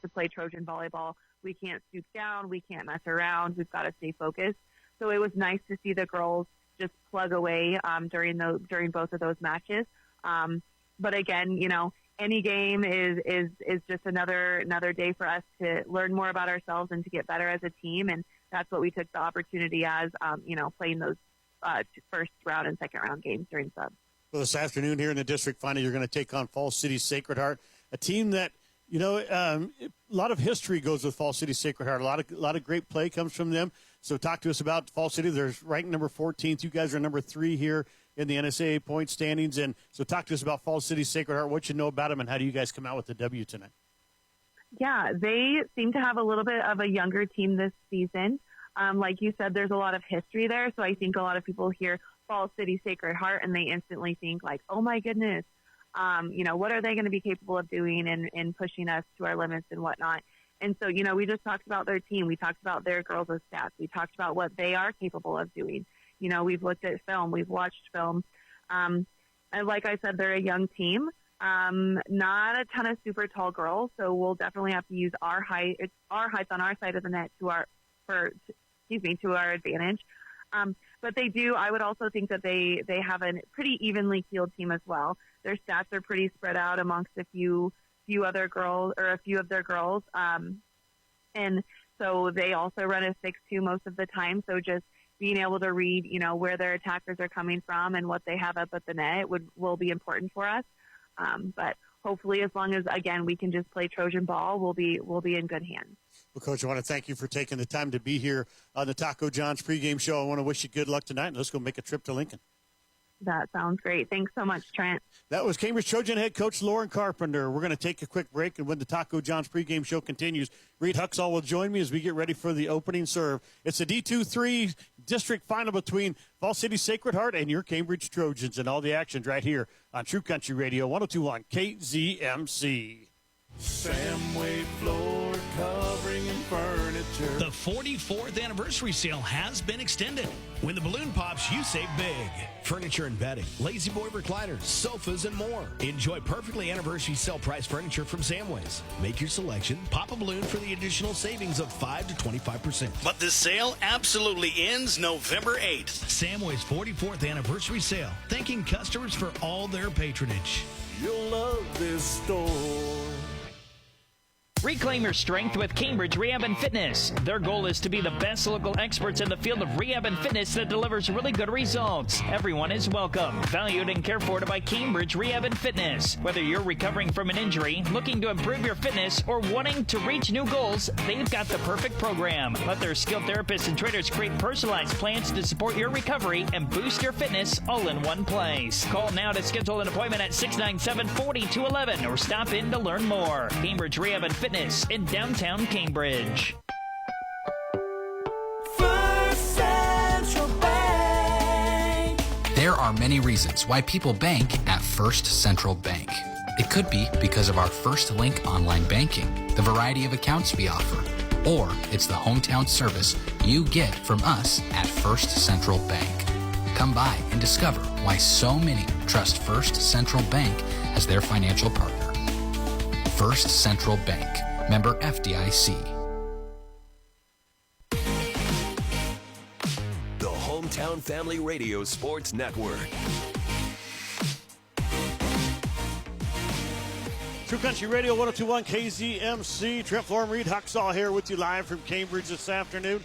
to play Trojan volleyball. We can't stoop down. We can't mess around. We've got to stay focused. So it was nice to see the girls just plug away during both of those matches. But again, any game is just another day for us to learn more about ourselves and to get better as a team. And that's what we took the opportunity as, playing those first round and second round games during subs. Well, this afternoon here in the district final, you're going to take on Falls City Sacred Heart, a team that, a lot of history goes with Falls City Sacred Heart. A lot of great play comes from them. So talk to us about Falls City. They're ranked number 14th. You guys are number 3 here in the NSAA point standings. And so talk to us about Falls City Sacred Heart, what you know about them, and how do you guys come out with the W tonight? Yeah, they seem to have a little bit of a younger team this season. Like you said, there's a lot of history there. So I think a lot of people hear Falls City Sacred Heart and they instantly think like, oh my goodness, what are they going to be capable of doing and pushing us to our limits and whatnot. And so, we just talked about their team. We talked about their girls' stats. We talked about what they are capable of doing. We've looked at film. We've watched film. And like I said, they're a young team. Not a ton of super tall girls. So we'll definitely have to use our height on our side of the net to our advantage. But they do, I would also think that they have a pretty evenly keeled team as well. Their stats are pretty spread out amongst a few other girls or a few of their girls. And so they also run a 6-2 most of the time. So just being able to read, where their attackers are coming from and what they have up at the net will be important for us. But hopefully, as long as, again, we can just play Trojan ball, we'll be in good hands. Well, Coach, I want to thank you for taking the time to be here on the Taco John's pregame show. I want to wish you good luck tonight, and let's go make a trip to Lincoln. That sounds great. Thanks so much, Trent. That was Cambridge Trojan head coach Lauren Carpenter. We're going to take a quick break, and when the Taco John's pregame show continues, Reed Huxall will join me as we get ready for the opening serve. It's a D2-3 district final between Falls City Sacred Heart and your Cambridge Trojans, and all the actions right here on True Country Radio 102.1 KZMC. Samway Floor Covering and Furniture. The 44th anniversary sale has been extended. When the balloon pops, you save big. Furniture and bedding, lazy boy recliners, sofas, and more. Enjoy perfectly anniversary sale price furniture from Samways. Make your selection, pop a balloon for the additional savings of 5 to 25%. But the sale absolutely ends November 8th. Samways 44th anniversary sale, thanking customers for all their patronage. You'll love this store. Reclaim your strength with Cambridge Rehab and Fitness. Their goal is to be the best local experts in the field of rehab and fitness that delivers really good results. Everyone is welcome, valued, and cared for by Cambridge Rehab and Fitness. Whether you're recovering from an injury, looking to improve your fitness, or wanting to reach new goals, they've got the perfect program. Let their skilled therapists and trainers create personalized plans to support your recovery and boost your fitness all in one place. Call now to schedule an appointment at 697-4211 or stop in to learn more. Cambridge Rehab and Fitness in downtown Cambridge. First Central Bank. There are many reasons why people bank at First Central Bank. It could be because of our First Link online banking, the variety of accounts we offer, or it's the hometown service you get from us at First Central Bank. Come by and discover why so many trust First Central Bank as their financial partner. First Central Bank, member FDIC. The Hometown Family Radio Sports Network. True Country Radio 102.1 KZMC. Trent Florham, Reed Huxall here with you live from Cambridge this afternoon.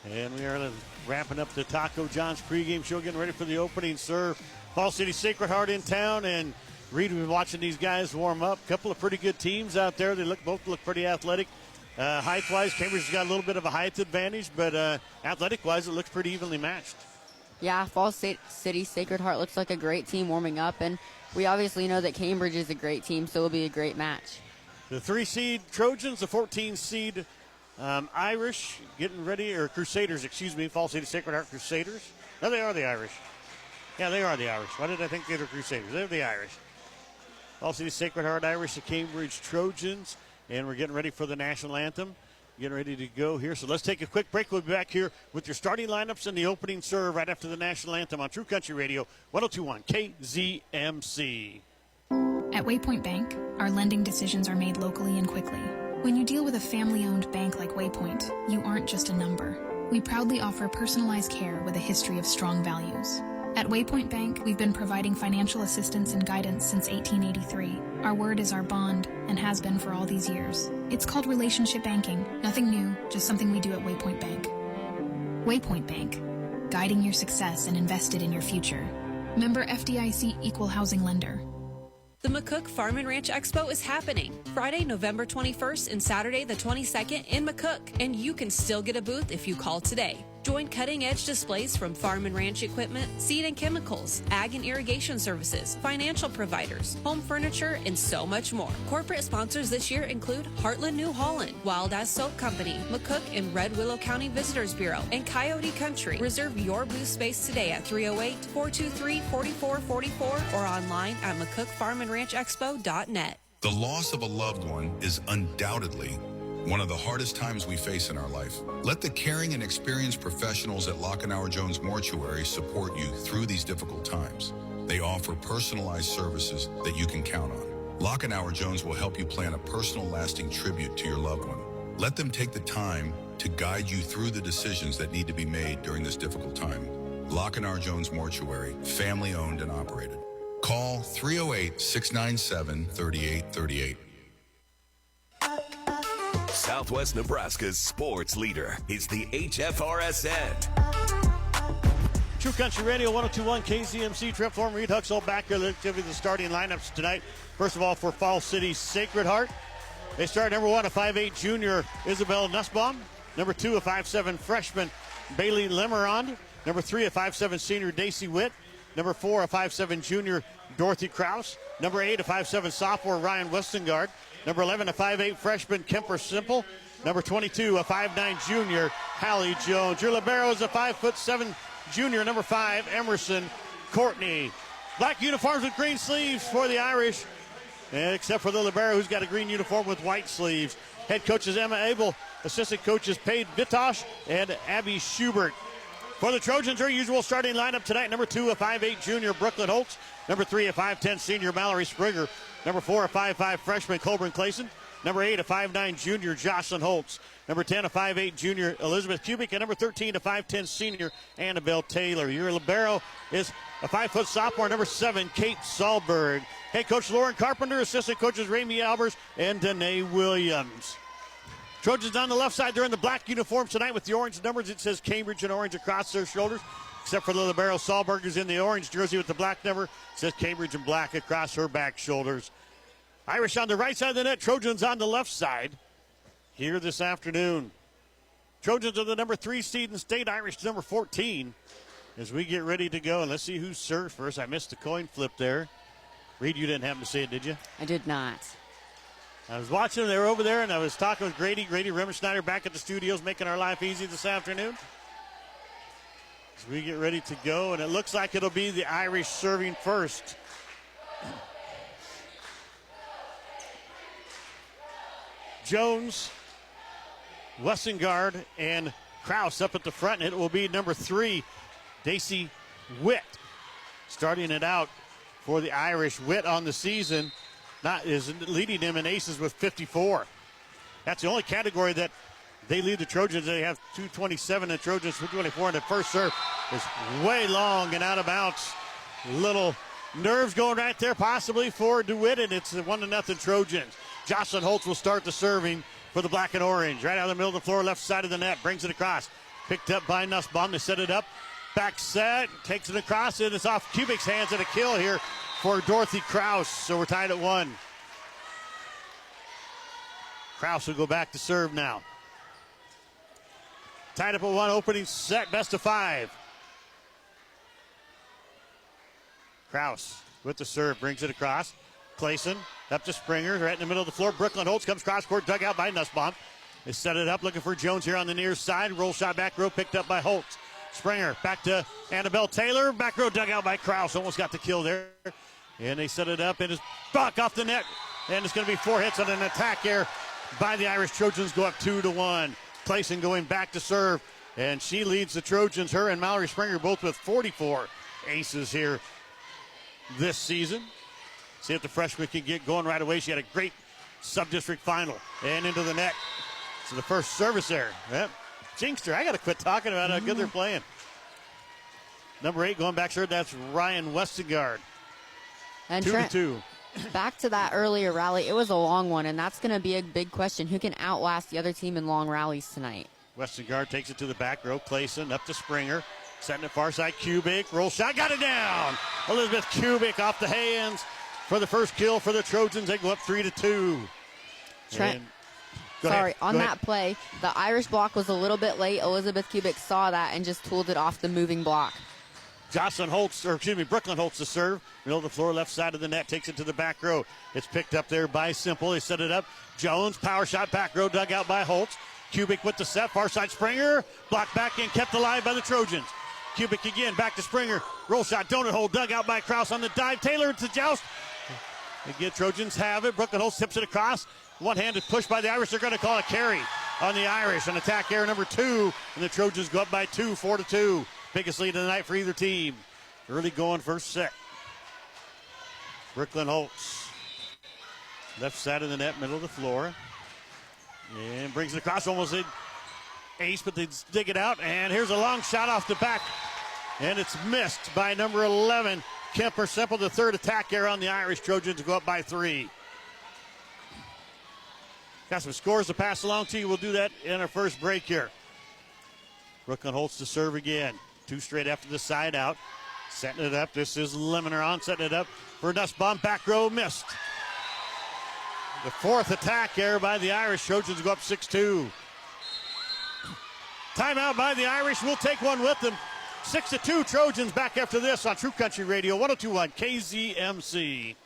And we are wrapping up the Taco John's pregame show, getting ready for the opening serve. Falls City Sacred Heart in town, and Reed, we've been watching these guys warm up. A couple of pretty good teams out there. They both look pretty athletic. Height-wise, Cambridge has got a little bit of a height advantage, but athletic-wise, it looks pretty evenly matched. Yeah, Falls City Sacred Heart looks like a great team warming up, and we obviously know that Cambridge is a great team, so it'll be a great match. The 3-seed Trojans, the 14-seed Irish getting ready, or Crusaders, excuse me, Falls City Sacred Heart Crusaders. No, they are the Irish. Yeah, they are the Irish. Why did I think they were Crusaders? They're the Irish. Falls City Sacred Heart Irish, the Cambridge Trojans, and we're getting ready for the national anthem. Getting ready to go here. So let's take a quick break. We'll be back here with your starting lineups and the opening serve right after the national anthem on True Country Radio 102.1 KZMC. At Waypoint Bank, our lending decisions are made locally and quickly. When you deal with a family-owned bank like Waypoint, you aren't just a number. We proudly offer personalized care with a history of strong values. At Waypoint Bank, we've been providing financial assistance and guidance since 1883. Our word is our bond and has been for all these years. It's called relationship banking. Nothing new, just something we do at Waypoint Bank. Waypoint Bank, guiding your success and invested in your future. Member FDIC Equal Housing Lender. The McCook Farm and Ranch Expo is happening Friday, November 21st and Saturday the 22nd in McCook, and you can still get a booth if you call today. Join cutting-edge displays from farm and ranch equipment, seed and chemicals, ag and irrigation services, financial providers, home furniture, and so much more. Corporate sponsors this year include Heartland New Holland, Wild Ass Soap Company, McCook and Red Willow County Visitors Bureau, and Coyote Country. Reserve your booth space today at 308-423-4444 or online at McCookFarmandRanchExpo.net. The loss of a loved one is undoubtedly one of the hardest times we face in our life. Let the caring and experienced professionals at Lockenauer Jones Mortuary support you through these difficult times. They offer personalized services that you can count on. Lockenauer Jones will help you plan a personal, lasting tribute to your loved one. Let them take the time to guide you through the decisions that need to be made during this difficult time. Lockenauer Jones Mortuary, family owned and operated. Call 308-697-3838. Southwest Nebraska's sports leader is the HFRSN. True Country Radio, 102.1 KZMC. Trip Form, Reed Huxell back here. Let's give you the starting lineups tonight. First of all, for Fall City Sacred Heart, they start number 1, a 5'8 junior, Isabel Nussbaum. Number 2, a 5'7 freshman, Bailey Lemerond. Number 3, a 5'7 senior, Daisy Witt. Number 4, a 5'7 junior, Dorothy Kraus. Number 8, a 5'7 sophomore, Ryan Westengard. Number 11, a 5'8 freshman, Kemper Simple. Number 22, a 5'9 junior, Hallie Jones. Your libero is a 5'7 junior, number 5, Emerson Courtney. Black uniforms with green sleeves for the Irish, except for the libero, who's got a green uniform with white sleeves. Head coaches Emma Abel, assistant coaches Paige Vitosh and Abby Schubert. For the Trojans, their usual starting lineup tonight. Number 2, a 5'8 junior, Brooklyn Holtz. Number 3, a 5'10 senior, Mallory Springer. Number 4, a 5'5 freshman, Colburn Clayson. Number 8, a 5'9 junior, Jocelyn Holtz. Number 10, a 5'8 junior, Elizabeth Kubik. And number 13, a 5'10 senior, Annabelle Taylor. Your libero is a 5-foot sophomore, number 7, Kate Sahlberg. Head coach Lauren Carpenter, assistant coaches Ramey Albers and Danae Williams. Trojans on the left side, they're in the black uniforms tonight with the orange numbers. It says Cambridge in orange across their shoulders, except for the libero. Sahlberg is in the orange jersey with the black number. It says Cambridge in black across her back shoulders. Irish on the right side of the net, Trojans on the left side here this afternoon. Trojans are the number 3 seed in state, Irish number 14 as we get ready to go. And let's see who serves first. I missed the coin flip there. Reed, you didn't happen to see it, did you? I did not. I was watching them. They were over there, and I was talking with Grady Rimmerschneider back at the studios, making our life easy this afternoon. As we get ready to go, and it looks like it'll be the Irish serving first. Jones, Westengard, and Kraus up at the front, and it will be number 3, Daisy Witt, starting it out for the Irish. Witt on the season is leading them in aces with 54. That's the only category that they lead the Trojans. They have 227, and Trojans 224, and the first serve is way long and out of bounds. Little nerves going right there possibly for DeWitt, and it's 1-0 Trojans. Jocelyn Holtz will start the serving for the black and orange. Right out of the middle of the floor, left side of the net, brings it across. Picked up by Nussbaum. They set it up. Back set, takes it across, and it's off Kubik's hands, and a kill here for Dorothy Kraus. So we're tied at 1. Kraus will go back to serve now. Tied up at 1, opening set, best of 5. Kraus with the serve, brings it across. Clayson up to Springer, right in the middle of the floor. Brooklyn Holtz comes cross-court, dug out by Nussbaum. They set it up, looking for Jones here on the near side. Roll shot back row, picked up by Holtz. Springer back to Annabelle Taylor. Back row dug out by Kraus. Almost got the kill there. And they set it up, and it's back off the net. And it's going to be 4 hits on an attack here by the Irish. Trojans go up 2-1. Clayson going back to serve, and she leads the Trojans. Her and Mallory Springer both with 44 aces here this season. See if the freshman can get going right away. She had a great sub-district final. And into the net. So the first service there. Yep. Jinxter, I got to quit talking about how good they're playing. Number 8 going back third, that's Ryan Westingard. And 2-2. Back to that earlier rally, it was a long one, and that's going to be a big question. Who can outlast the other team in long rallies tonight? Westingard takes it to the back row. Clayson up to Springer. Setting it far side. Kubik. Roll shot. Got it down. Elizabeth Kubik off the hands for the first kill for the Trojans. They go up 3-2. On that play, the Irish block was a little bit late. Elizabeth Kubik saw that and just tooled it off the moving block. Brooklyn Holtz the serve. Middle of the floor, left side of the net, takes it to the back row. It's picked up there by Simple. They set it up. Jones, power shot, back row, dug out by Holtz. Kubik with the set, far side Springer. Blocked back in, kept alive by the Trojans. Kubik again, back to Springer. Roll shot, donut hole, dug out by Krause on the dive. Taylor to joust. Again, Trojans have it. Brooklyn Holtz tips it across. One-handed push by the Irish. They're going to call a carry on the Irish. An attack error number 2, and the Trojans go up by 2, 4-2. Biggest lead of the night for either team. Early going first set. Brooklyn Holtz. Left side of the net, middle of the floor. And brings it across, almost an ace, but they dig it out. And here's a long shot off the back. And it's missed by number 11, Kemper Semple. The third attack error on the Irish. Trojans go up by 3. Got some scores to pass along to you. We'll do that in our first break here. Brooklyn Holtz to serve again. 2 straight after the side out. Setting it up. This is Lemoner setting it up for Nussbaum. Back row missed. The fourth attack error by the Irish. Trojans go up 6-2. Timeout by the Irish. We'll take one with them. 6-2 Trojans back after this on True Country Radio 102.1 KZMC.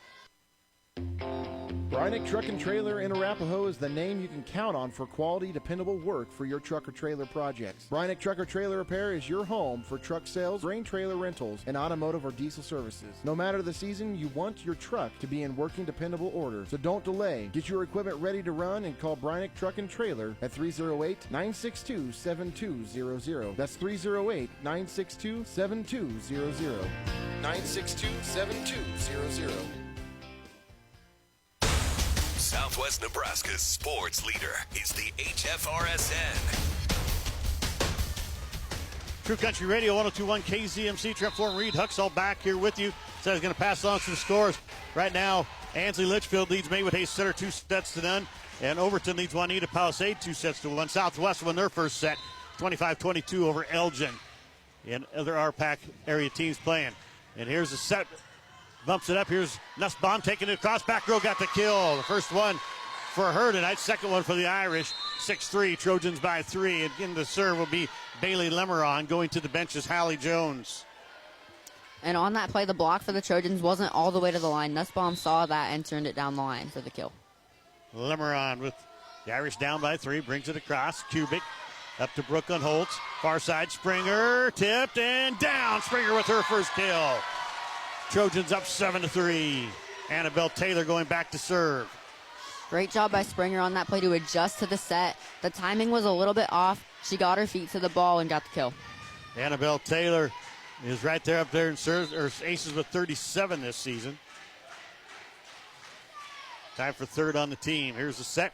Brynick Truck and Trailer in Arapahoe is the name you can count on for quality, dependable work for your truck or trailer projects. Brynick Truck or Trailer Repair is your home for truck sales, grain trailer rentals, and automotive or diesel services. No matter the season, you want your truck to be in working, dependable order. So don't delay. Get your equipment ready to run and call Brynick Truck and Trailer at 308-962-7200. That's 308-962-7200. 962-7200. Southwest Nebraska's sports leader is the HFRSN. True Country Radio 102.1 KZMC. Trent Floor and Reed Huxall back here with you. So he's going to pass along some scores. Right now, Ansley Litchfield leads Maywood Hayes Center 2-0. And Overton leads Juanita Palisade 2-1. Southwest won their first set 25-22 over Elgin. And other RPAC area teams playing. And here's the set. Bumps it up. Here's Nussbaum taking it across. Back row got the kill. The first one for her tonight. Second one for the Irish. 6-3. Trojans by 3. And in the serve will be Bailey Lemeron. Going to the bench is Hallie Jones. And on that play, the block for the Trojans wasn't all the way to the line. Nussbaum saw that and turned it down the line for the kill. Lemeron with the Irish down by 3. Brings it across. Kubik up to Brooklyn Holtz. Far side Springer. Tipped and down. Springer with her first kill. Trojans up 7-3. Annabelle Taylor going back to serve. Great job by Springer on that play to adjust to the set. The timing was a little bit off. She got her feet to the ball and got the kill. Annabelle Taylor is right there up there and serves, or aces with 37 this season. Time for third on the team. Here's the set.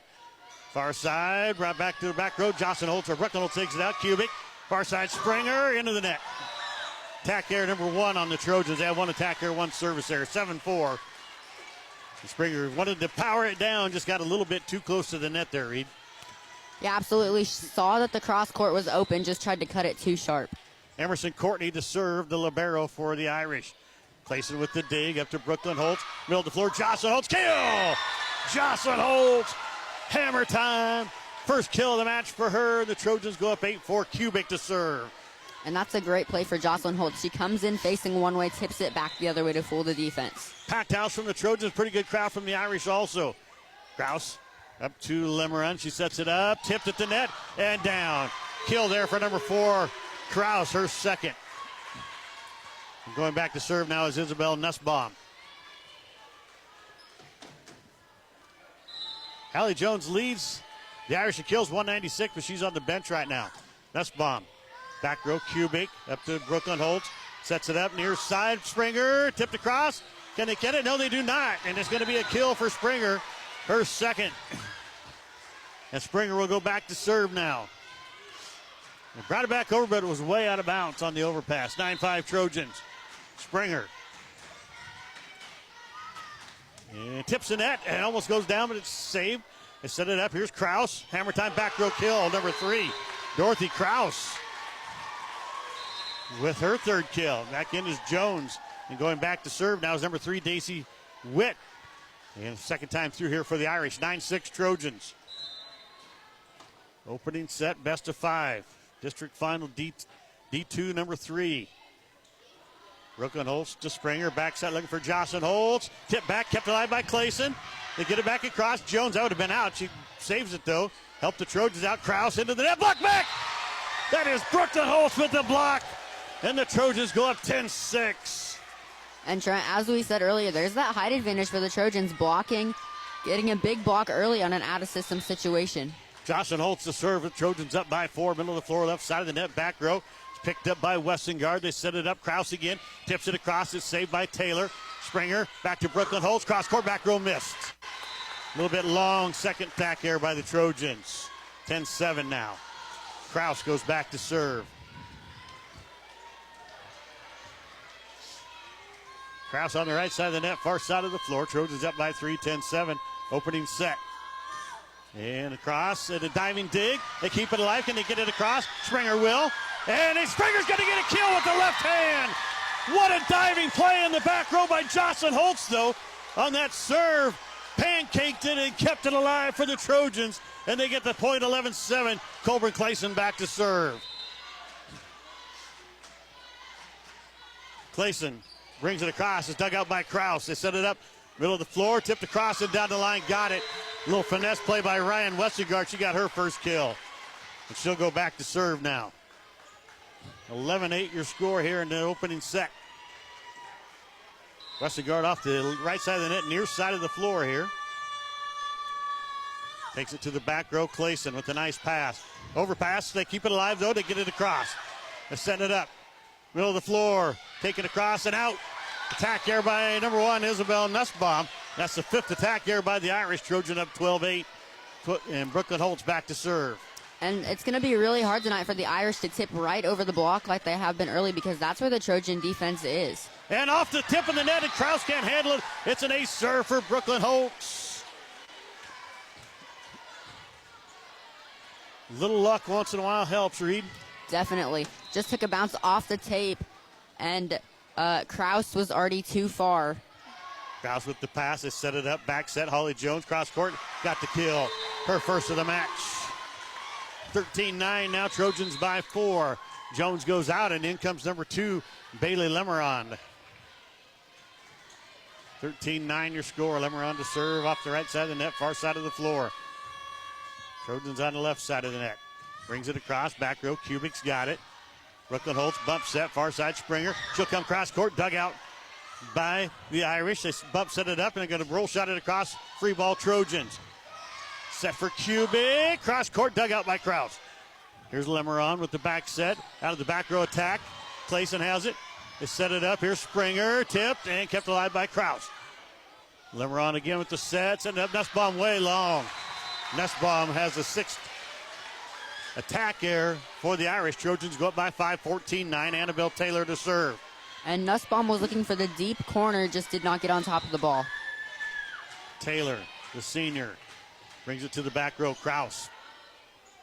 Far side, right back to the back row. Jocelyn Holtz or Brooklyn Holtz takes it out. Kubik. Far side Springer into the net. Attack error number 1 on the Trojans. They have 1 attack error, 1 service error. 7-4. Springer wanted to power it down, just got a little bit too close to the net there, Reed. Yeah, absolutely. Saw that the cross court was open, just tried to cut it too sharp. Emerson Courtney to serve, the libero for the Irish. Placing with the dig up to Brooklyn Holtz. Middle of the floor, Jocelyn Holtz. Kill! Jocelyn Holtz. Hammer time. First kill of the match for her. The Trojans go up 8-4. Kubik to serve. And that's a great play for Jocelyn Holtz. She comes in facing one way, tips it back the other way to fool the defense. Packed house from the Trojans. Pretty good crowd from the Irish also. Krause up to Lemeron. She sets it up. Tipped at the net and down. Kill there for number 4. Krause, her second. And going back to serve now is Isabel Nussbaum. Hallie Jones leads the Irish in kills 196, but she's on the bench right now. Nussbaum. Back row, Kubik up to Brooklyn Holtz. Sets it up near side. Springer tipped across. Can they get it? No, they do not. And it's going to be a kill for Springer. her second. And Springer will go back to serve now. They brought it back over, but it was way out of bounds on the overpass. 9-5 Trojans. Springer. And tips the net and almost goes down, but it's saved. They set it up. Here's Kraus. Hammer time back row kill, number 3. Dorothy Kraus with her third kill. Back in is Jones. And going back to serve now is number 3, Daisy Witt. And second time through here for the Irish. 9-6 Trojans. Opening set, best of 5. District final D2 number 3. Brooklyn Holtz to Springer. Back set looking for Jocelyn Holtz. Tip back, kept alive by Clayson. They get it back across. Jones, that would have been out. She saves it though. Helped the Trojans out. Kraus into the net. Block back! That is Brooklyn Holtz with the block. And the Trojans go up 10-6. And Trent, as we said earlier, there's that height advantage for the Trojans, blocking, getting a big block early on an out-of-system situation. Jocelyn Holtz to serve. The Trojans up by 4. Middle of the floor, left side of the net. Back row. It's picked up by Westengard. They set it up. Kraus again. Tips it across. It's saved by Taylor. Springer back to Brooklyn Holtz. Cross court, back row missed. A little bit long. Second attack here by the Trojans. 10-7 now. Kraus goes back to serve. Kraus on the right side of the net, far side of the floor. Trojans up by 3, 10-7. Opening set. And across at a diving dig. They keep it alive. Can they get it across? Springer will. And Springer's going to get a kill with the left hand. What a diving play in the back row by Jocelyn Holtz, though, on that serve. Pancaked it and kept it alive for the Trojans. And they get the point, 11-7. Colburn Clayson back to serve. Clayson brings it across. It's dug out by Kraus. They set it up. Middle of the floor. Tipped across and down the line. Got it. A little finesse play by Ryan Westengard. She got her first kill. And she'll go back to serve now. 11-8 your score here in the opening set. Westengard off the right side of the net, near side of the floor here. Takes it to the back row. Clayson with a nice pass. Overpass. They keep it alive, though. They get it across. They're setting it up. Middle of the floor. Take it across and out. Attack there by number 1, Isabel Nussbaum. That's the 5th attack there by the Irish. Trojan up 12-8. And Brooklyn Holtz back to serve. And it's going to be really hard tonight for the Irish to tip right over the block like they have been early, because that's where the Trojan defense is. And off the tip of the net, and Kraus can't handle it. It's an ace serve for Brooklyn Holtz. Little luck once in a while helps, Reed. Definitely. Just took a bounce off the tape, and Kraus was already too far. Kraus with the pass. They set it up. Back set. Holly Jones, cross court. Got the kill. Her first of the match. 13-9 now. Trojans by 4. Jones goes out, and in comes number 2, Bailey Lemeron. 13-9 your score. Lemeron to serve off the right side of the net, far side of the floor. Trojans on the left side of the net. Brings it across. Back row. Kubik's got it. Brooklyn Holtz bump set. Far side Springer. She'll come cross court. Dug out by the Irish. They bump set it up, and they're going to roll shot it across. Free ball Trojans. Set for Kubik. Cross court. Dug out by Kraus. Here's Lemeron with the back set. Out of the back row attack. Clayson has it. They set it up. Here's Springer. Tipped and kept alive by Kraus. Lemeron again with the set. Setting up Nussbaum way long. Nussbaum has the 6th attack here for the Irish. Trojans go up by 5, 14-9. Annabelle Taylor to serve. And Nussbaum was looking for the deep corner, just did not get on top of the ball. Taylor, the senior, brings it to the back row. Kraus.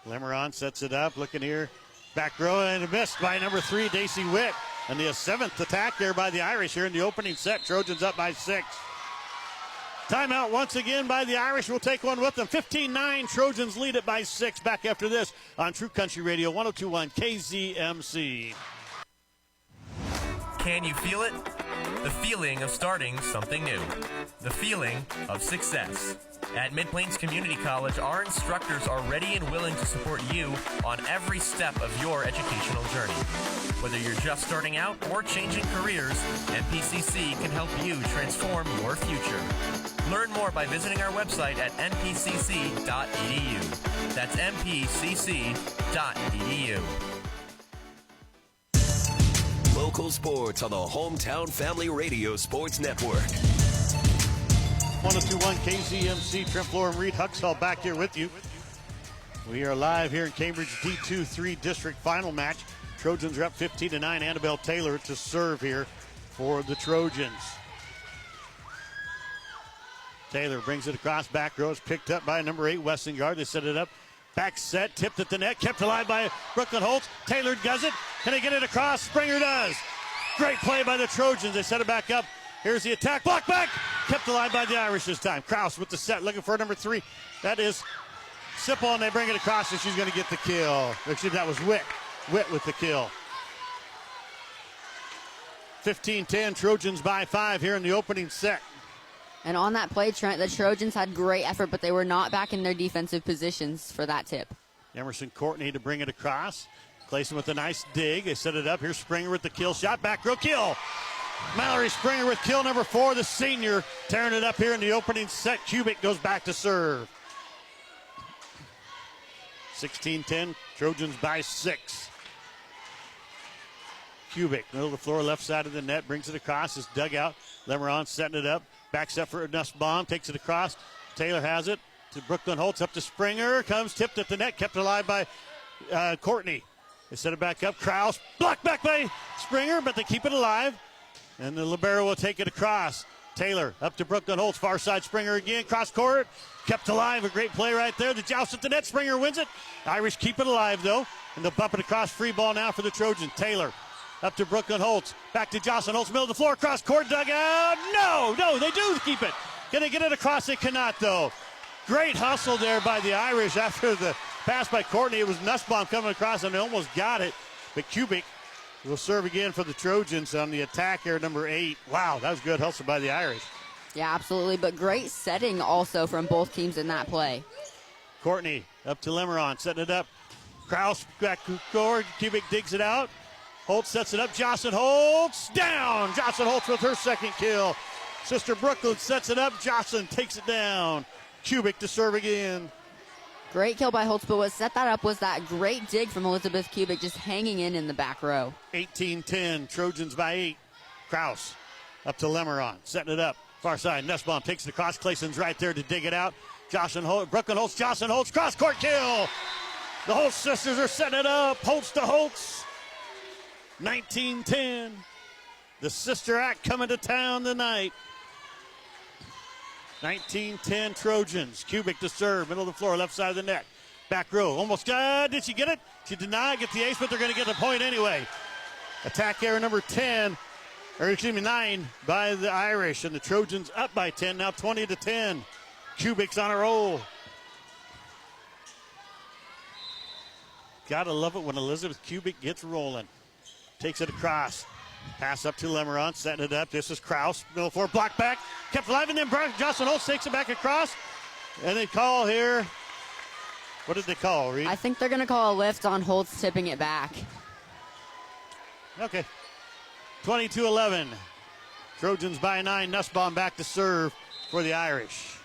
Lemeron sets it up. Looking here. Back row and missed by number 3, Daisy Witt. And the 7th attack there by the Irish here in the opening set. Trojans up by 6. Timeout once again by the Irish. We'll take one with them. 15-9. Trojans lead it by 6. Back after this on True Country Radio 102.1 KZMC. Can you feel it? The feeling of starting something new. The feeling of success. At Mid-Plains Community College, our instructors are ready and willing to support you on every step of your educational journey. Whether you're just starting out or changing careers, MPCC can help you transform your future. Learn more by visiting our website at mpcc.edu. That's mpcc.edu. Local sports on the Hometown Family Radio Sports Network. 102.1 KZMC, Trent Florham, Reed Huxall back here with you. We are live here in Cambridge D2-3 district final match. Trojans are up 15-9. Annabelle Taylor to serve here for the Trojans. Taylor brings it across back row. It's picked up by number 8 Westengard. They set it up. Back set, tipped at the net, kept alive by Brooklyn Holtz. Taylor does it. Can they get it across? Springer does. Great play by the Trojans. They set it back up. Here's the attack. Block back. Kept alive by the Irish this time. Kraus with the set, looking for number 3. That is Sipple, and they bring it across, and she's going to get the kill. Actually, that was Witt. Witt with the kill. 15-10, Trojans by 5 here in the opening set. And on that play, Trent, the Trojans had great effort, but they were not back in their defensive positions for that tip. Emerson Courtney to bring it across. Clayson with a nice dig. They set it up. Here's Springer with the kill shot. Back row kill. Mallory Springer with kill number 4, the senior, tearing it up here in the opening set. Kubik goes back to serve. 16-10, Trojans by 6. Kubik, middle of the floor, left side of the net, brings it across. His dugout. Lemeron setting it up. Backs up for Nussbaum, takes it across. Taylor has it to Brooklyn Holtz, up to Springer. Comes tipped at the net, kept alive by Courtney. They set it back up. Kraus, blocked back by Springer, but they keep it alive. And the libero will take it across. Taylor up to Brooklyn Holtz, far side Springer again, cross court. Kept alive, a great play right there. The joust at the net, Springer wins it. Irish keep it alive though. And they'll bump it across, free ball now for the Trojans. Taylor up to Brooklyn Holtz. Back to Jocelyn Holtz, middle of the floor, cross court, dugout. No, they do keep it. Can they get it across? They cannot, though. Great hustle there by the Irish after the pass by Courtney. It was Nussbaum coming across, and they almost got it. But Kubik will serve again for the Trojans on the attack here, number 8. Wow, that was good hustle by the Irish. Yeah, absolutely, but great setting also from both teams in that play. Courtney up to Lemeron, setting it up. Kraus back to court. Kubik digs it out. Holtz sets it up. Jocelyn Holtz down. Jocelyn Holtz with her second kill. Sister Brooklyn sets it up. Jocelyn takes it down. Kubik to serve again. Great kill by Holtz, but what set that up was that great dig from Elizabeth Kubik just hanging in the back row. 18-10, Trojans by 8. Kraus up to Lemeron, setting it up. Far side, Nussbaum takes it across. Clayson's right there to dig it out. Jocelyn Holtz, Brooklyn Holtz, Jocelyn Holtz, cross court kill. The Holtz sisters are setting it up. Holtz to Holtz. 19-10. The sister act coming to town tonight. 19-10 Trojans. Kubik to serve. Middle of the floor, left side of the net. Back row. Almost. Did she get it? She did not get the ace, but they're going to get the point anyway. Attack error number 9 by the Irish. And the Trojans up by 10. Now 20-10. Kubik's on a roll. Gotta love it when Elizabeth Kubik gets rolling. Takes it across. Pass up to Lemeron, setting it up. This is Kraus. Middle floor, block back. Kept alive, and then Jocelyn Holtz takes it back across. And they call here. What did they call, Reed? I think they're going to call a lift on Holtz tipping it back. Okay. 22-11. Trojans by 9. Nussbaum back to serve for the Irish.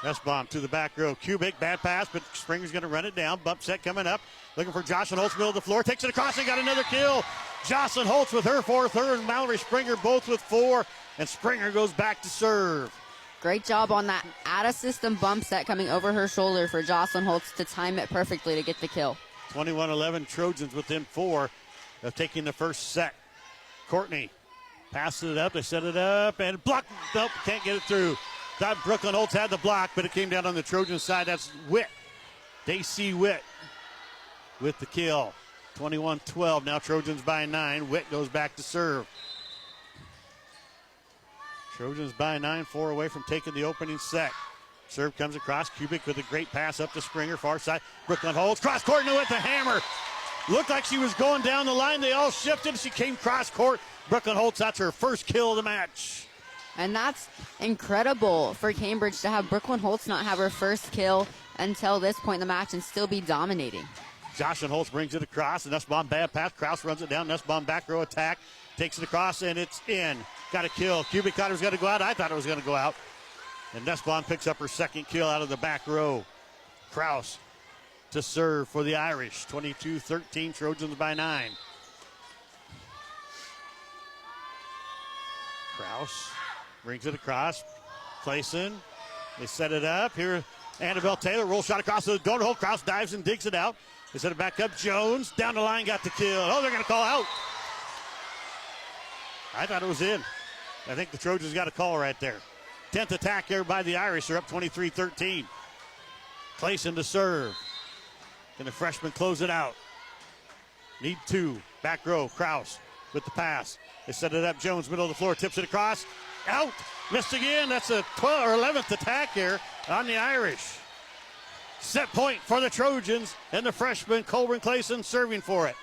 Nussbaum to the back row. Kubik, bad pass, but Springer's going to run it down. Bump set coming up. Looking for Jocelyn Holtz, middle of the floor. Takes it across and got another kill. Jocelyn Holtz with her 4th, her and Mallory Springer both with 4. And Springer goes back to serve. Great job on that out-of-system bump set coming over her shoulder for Jocelyn Holtz to time it perfectly to get the kill. 21-11, Trojans within 4 of taking the first set. Courtney passes it up. They set it up and block. Nope, can't get it through. Thought Brooklyn Holtz had the block, but it came down on the Trojan side. That's Witt. Daisy Witt with the kill. 21-12. Now Trojans by 9. Witt goes back to serve. Trojans by 9, 4 away from taking the opening set. Serve comes across. Kubik with a great pass up to Springer, far side. Brooklyn Holtz, cross court, with the hammer. Looked like she was going down the line. They all shifted. She came cross court. Brooklyn Holtz, that's her first kill of the match. And that's incredible for Cambridge to have Brooklyn Holtz not have her first kill until this point in the match and still be dominating. Jocelyn Holtz brings it across. And Nussbaum, bad pass. Kraus runs it down. Nussbaum back row attack. Takes it across, and it's in. Got a kill. Kubik thought it was going to go out. I thought it was going to go out. And Nussbaum picks up her second kill out of the back row. Kraus to serve for the Irish. 22-13, Trojans by 9. Kraus Brings it across. Clayson. They set it up. Here, Annabelle Taylor. Roll shot across the donut hole. Kraus dives and digs it out. They set it back up. Jones down the line, got the kill. Oh, they're going to call out. I thought it was in. I think the Trojans got a call right there. 10th attack here by the Irish. They're up 23-13. Clayson to serve. Can the freshman close it out? Need two. Back row. Kraus with the pass. They set it up. Jones, middle of the floor, tips it across. Out. Missed again. That's a 12th or 11th attack here on the Irish. Set point for the Trojans, and the freshman Colburn Clayson serving for it.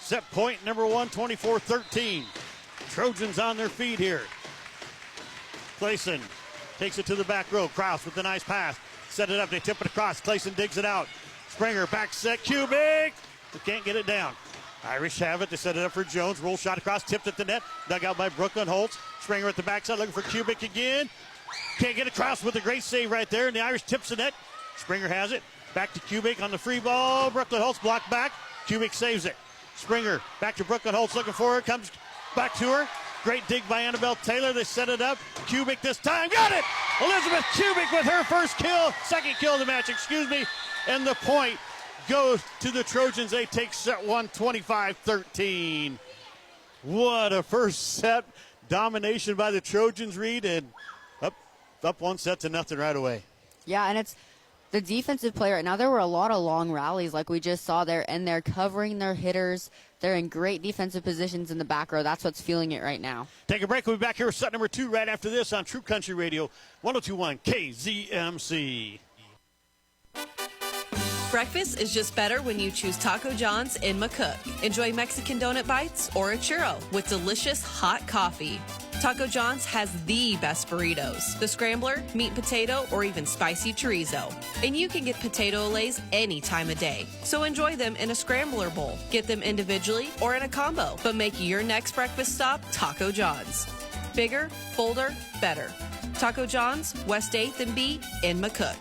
Set point number one, 24-13. Trojans on their feet here. Clayson takes it to the back row. Kraus with the nice pass. Set it up. They tip it across. Clayson digs it out. Springer back set. Kubik. They can't get it down. Irish have it. They set it up for Jones. Roll shot across. Tipped at the net. Dug out by Brooklyn Holtz. Springer at the backside looking for Kubik again. Can't get it. Kraus with a great save right there. And the Irish tips the net. Springer has it. Back to Kubik on the free ball. Brooklyn Holtz blocked back. Kubik saves it. Springer back to Brooklyn Holtz looking for her. Comes back to her. Great dig by Annabelle Taylor. They set it up. Kubik this time. Got it! Elizabeth Kubik with her first kill. Second kill of the match, And the point goes to the Trojans. They take set one, 25-13. What a first set. Domination by the Trojans, Reed. And up 1-0 right away. Yeah, and it's the defensive play right now. There were a lot of long rallies like we just saw there, and they're covering their hitters. They're in great defensive positions in the back row. That's what's fueling it right now. Take a break. We'll be back here with set number 2 right after this on True Country Radio, 102.1 KZMC. Breakfast is just better when you choose Taco John's in McCook. Enjoy Mexican donut bites or a churro with delicious hot coffee. Taco John's has the best burritos, the scrambler, meat potato, or even spicy chorizo. And you can get potato olays any time of day. So enjoy them in a scrambler bowl. Get them individually or in a combo. But make your next breakfast stop Taco John's. Bigger, bolder, better. Taco John's, West 8th and B in McCook.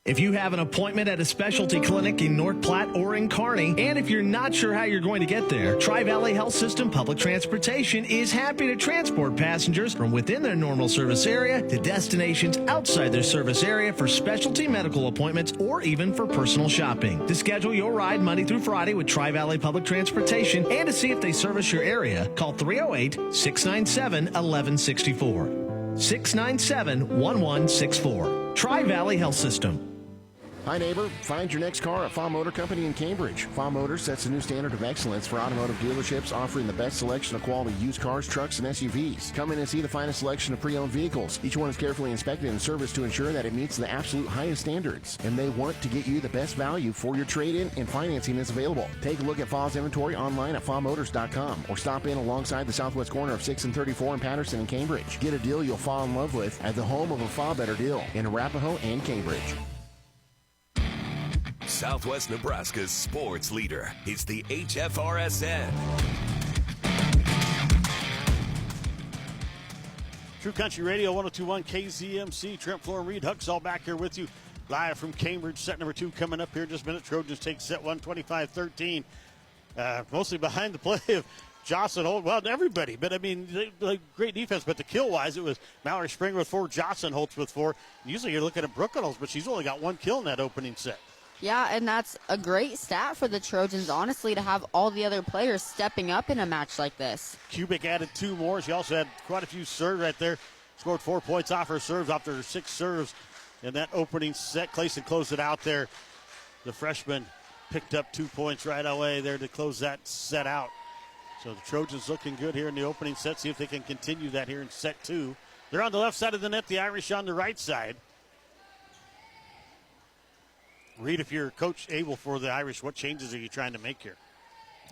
If you have an appointment at a specialty clinic in North Platte or in Kearney, and if you're not sure how you're going to get there, Tri-Valley Health System Public Transportation is happy to transport passengers from within their normal service area to destinations outside their service area for specialty medical appointments or even for personal shopping. To schedule your ride Monday through Friday with Tri-Valley Public Transportation and to see if they service your area, call 308-697-1164. 697-1164. Tri-Valley Health System. Hi, neighbor. Find your next car at Fa Motor Company in Cambridge. Fa Motors sets a new standard of excellence for automotive dealerships, offering the best selection of quality used cars, trucks, and SUVs. Come in and see the finest selection of pre-owned vehicles. Each one is carefully inspected and serviced to ensure that it meets the absolute highest standards. And they want to get you the best value for your trade-in, and financing is available. Take a look at Fa's inventory online at FaMotors.com or stop in alongside the southwest corner of 6th and 34 in Patterson and Cambridge. Get a deal you'll fall in love with at the home of a Fa Better Deal in Arapahoe and Cambridge. Southwest Nebraska's sports leader. It's the HFRSN. True Country Radio, 102.1 KZMC. Trent Floor and Reed Huxall back here with you. Live from Cambridge. Set number 2 coming up here in just a minute. Trojans take set 1, 25-13. Mostly behind the play of Jocelyn Holt. Well, everybody. But, I mean, great defense. But the kill-wise, it was Mallory Springer with 4, Jocelyn Holtz with 4. Usually you're looking at Brooklyn Holtz, but she's only got 1 kill in that opening set. Yeah, and that's a great stat for the Trojans, honestly, to have all the other players stepping up in a match like this. Kubik added 2 more. She also had quite a few serves right there. Scored 4 points off her serves, after her 6 serves in that opening set. Clayson closed it out there. The freshman picked up 2 points right away there to close that set out. So the Trojans looking good here in the opening set. See if they can continue that here in set 2. They're on the left side of the net, the Irish on the right side. Reed, if you're Coach Abel for the Irish, what changes are you trying to make here?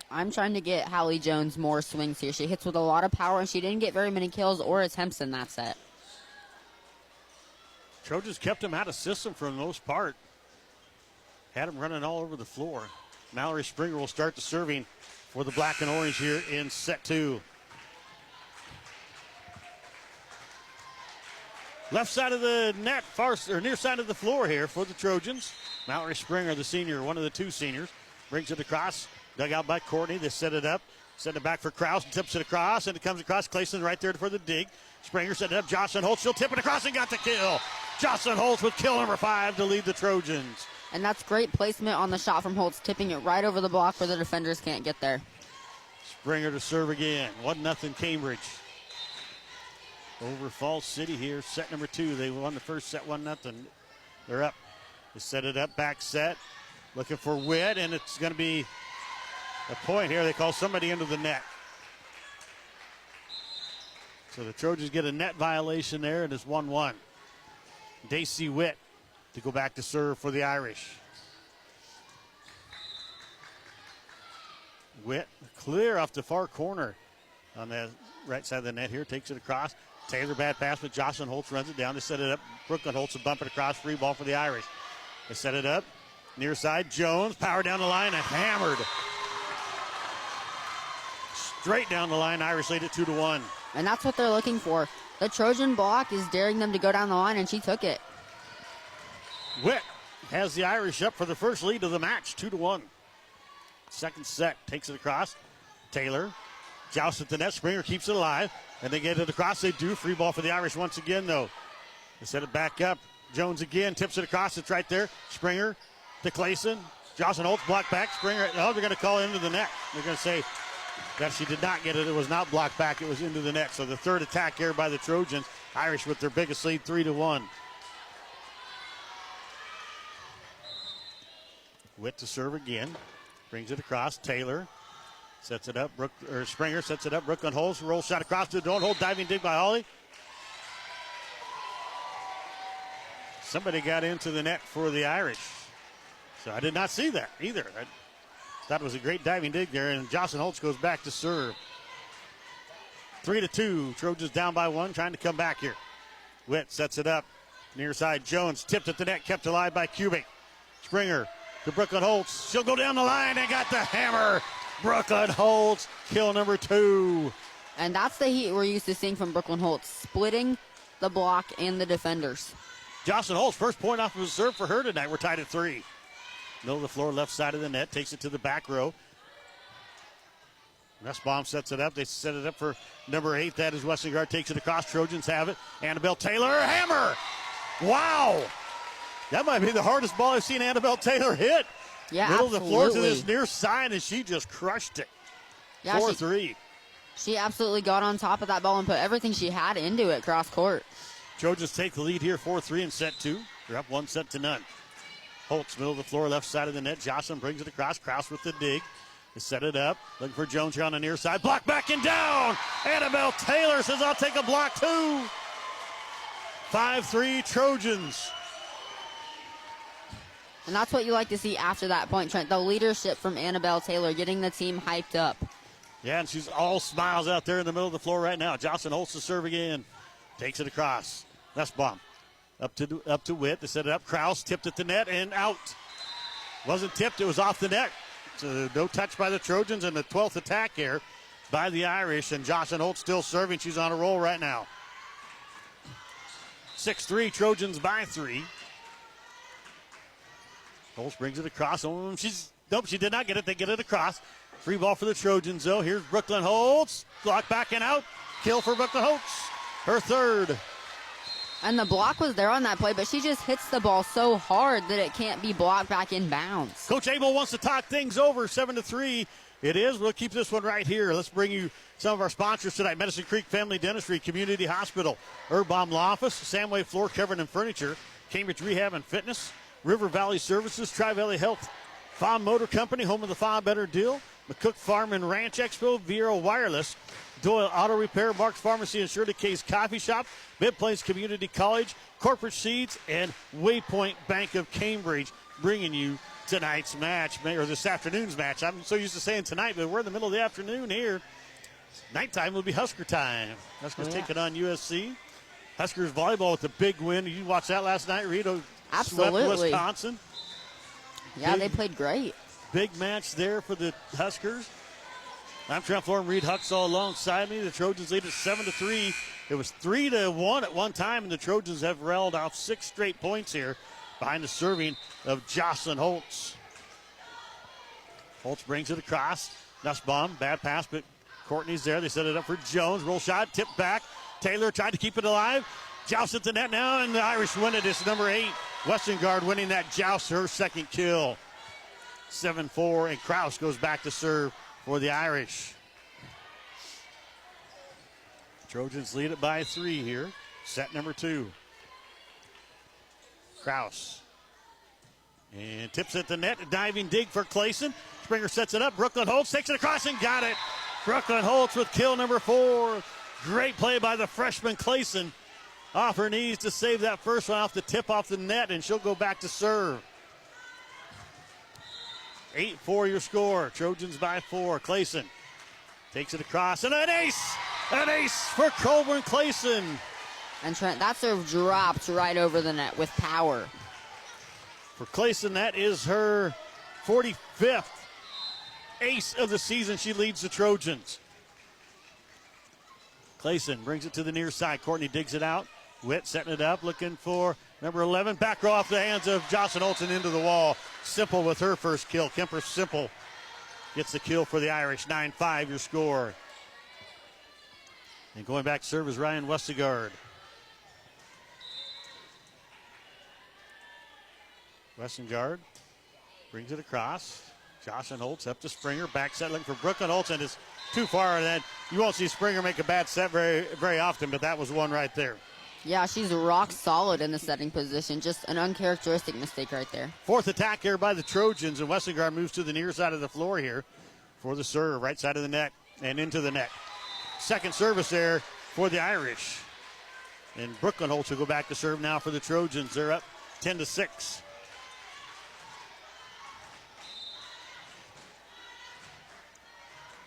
I'm trying to get Hallie Jones more swings here. She hits with a lot of power, and she didn't get very many kills or attempts in that set. Trojans kept him out of system for the most part. Had him running all over the floor. Mallory Springer will start the serving for the black and orange here in set 2. Left side of the net, near side of the floor here for the Trojans. Mallory Springer, the senior, one of the 2 seniors, brings it across. Dug out by Courtney. They set it up. Send it back for Kraus and tips it across, and it comes across. Clayson right there for the dig. Springer set it up. Jocelyn Holtz, she'll tip it across and got the kill. Jocelyn Holtz with kill number 5 to lead the Trojans. And that's great placement on the shot from Holtz, tipping it right over the block where the defenders can't get there. Springer to serve again. 1-0 Cambridge. Over Falls City here, set number 2. They won the first set 1-0. They're up. They set it up, back set. Looking for Witt, and it's going to be a point here. They call somebody into the net. So the Trojans get a net violation there, and it's 1-1. Daisy Witt to go back to serve for the Irish. Witt clear off the far corner on the right side of the net here. Takes it across. Taylor, bad pass, but Jocelyn Holtz runs it down to set it up. Brooklyn Holtz will bump it across. Free ball for the Irish. They set it up. Near side, Jones. Power down the line and hammered. Straight down the line. Irish lead it 2-1. And that's what they're looking for. The Trojan block is daring them to go down the line, and she took it. Witt has the Irish up for the first lead of the match, 2-1. Second set, takes it across. Taylor jousts at the net. Springer keeps it alive, and they get it across. They do. Free ball for the Irish once again, though. They set it back up. Jones again tips it across. It's right there. Springer to Clayson. Jocelyn Holtz blocked back. Springer, they're going to call it into the net. They're going to say that she did not get it. It was not blocked back. It was into the net. So the third attack here by the Trojans. Irish with their biggest lead, 3-1. Witt to serve again. Brings it across. Taylor sets it up. Springer sets it up. Brooklyn Holtz. Roll shot across to the don't hold. Diving dig by Holly. Somebody got into the net for the Irish. So I did not see that either. I thought it was a great diving dig there. And Jocelyn Holtz goes back to serve. 3-2. Trojans down by 1. Trying to come back here. Witt sets it up. Near side. Jones tipped at the net. Kept alive by Kubik. Springer to Brooklyn Holtz. She'll go down the line and got the hammer. Brooklyn Holtz, kill number 2. And that's the heat we're used to seeing from Brooklyn Holtz, splitting the block and the defenders. Jocelyn Holtz, first point off of his serve for her tonight. We're tied at 3. Middle of the floor, left side of the net, takes it to the back row. Nussbaum sets it up. They set it up for number 8. That is Westengard, takes it across. Trojans have it. Annabelle Taylor, hammer. Wow. That might be the hardest ball I've seen Annabelle Taylor hit. Yeah, Middle absolutely. of the floor to this near side, and she just crushed it. Yeah, 4-3. She absolutely got on top of that ball and put everything she had into it cross court. Trojans take the lead here, 4-3 in set 2. They're up 1-0. Holtz, middle of the floor, left side of the net. Jocelyn brings it across. Kraus with the dig. They set it up. Looking for Jones here on the near side. Block back and down. Annabelle Taylor says, I'll take a block too. 5-3 Trojans. And that's what you like to see after that point, Trent. The leadership from Annabelle Taylor, getting the team hyped up. Yeah, and she's all smiles out there in the middle of the floor right now. Jocelyn Holtz to serve again. Takes it across. That's bomb. Up to Witt. They set it up. Kraus tipped at the net and out. Wasn't tipped. It was off the net. So no touch by the Trojans, and the 12th attack here by the Irish. And Jocelyn Holtz still serving. She's on a roll right now. 6-3. Trojans by 3. Holtz brings it across. Oh, she did not get it. They get it across. Free ball for the Trojans, though. Here's Brooklyn Holtz. Block back and out. Kill for Brooklyn Holtz. Her third. And the block was there on that play, but she just hits the ball so hard that it can't be blocked back in bounds. Coach Abel wants to talk things over. 7-3. It is. We'll keep this one right here. Let's bring you some of our sponsors tonight. Medicine Creek Family Dentistry, Community Hospital, Urbaum Law Office, Samway Floor Covering and Furniture, Cambridge Rehab and Fitness, River Valley Services, Tri-Valley Health, Fawn Motor Company, home of the Fawn Better Deal, McCook Farm and Ranch Expo, Vero Wireless, Doyle Auto Repair, Mark's Pharmacy and Shirley K's Coffee Shop, Mid-Plains Community College, Corporate Seeds, and Waypoint Bank of Cambridge, bringing you tonight's match, or this afternoon's match. I'm so used to saying tonight, but we're in the middle of the afternoon here. Nighttime will be Husker time. Huskers taking on USC. Huskers volleyball with a big win. You watched that last night, Rito. Absolutely. Swept Wisconsin. Yeah, they played great. Big match there for the Huskers. I'm Trent Floor and Reed Huxall alongside me. The Trojans lead at 7-3. It was 3-1 at one time, and the Trojans have railed off 6 straight points here behind the serving of Jocelyn Holtz. Holtz brings it across. Nussbaum, bad pass, but Courtney's there. They set it up for Jones. Roll shot, tip back. Taylor tried to keep it alive. Joust at the net now, and the Irish win it. It's number 8. Westengard winning that joust, her second kill. 7-4, and Kraus goes back to serve for the Irish. Trojans lead it by 3 here. Set number 2. Kraus. And tips at the net. A diving dig for Clayson. Springer sets it up. Brooklyn Holtz takes it across and got it. Brooklyn Holtz with kill number 4. Great play by the freshman Clayson. Off her knees to save that first one off the tip off the net, and she'll go back to serve. 8-4 your score. Trojans by 4. Clayson takes it across, and an ace! An ace for Colburn Clayson. And Trent, that serve dropped right over the net with power. For Clayson, that is her 45th ace of the season. She leads the Trojans. Clayson brings it to the near side. Courtney digs it out. Witt setting it up, looking for number 11. Back row off the hands of Jocelyn Olsen into the wall. Simple with her first kill. Kemper Simple gets the kill for the Irish. 9-5 your score. And going back to serve is Ryan Westergaard. Westergaard brings it across. Jocelyn Holtz up to Springer. Back settling for Brooklyn Holtz, and is too far. And then you won't see Springer make a bad set very, very often, but that was one right there. Yeah, she's rock solid in the setting position. Just an uncharacteristic mistake right there. Fourth attack here by the Trojans, and Westergaard moves to the near side of the floor here for the serve. Right side of the net and into the net. Second service there for the Irish. And Brooklyn Holtz will go back to serve now for the Trojans. They're up 10-6.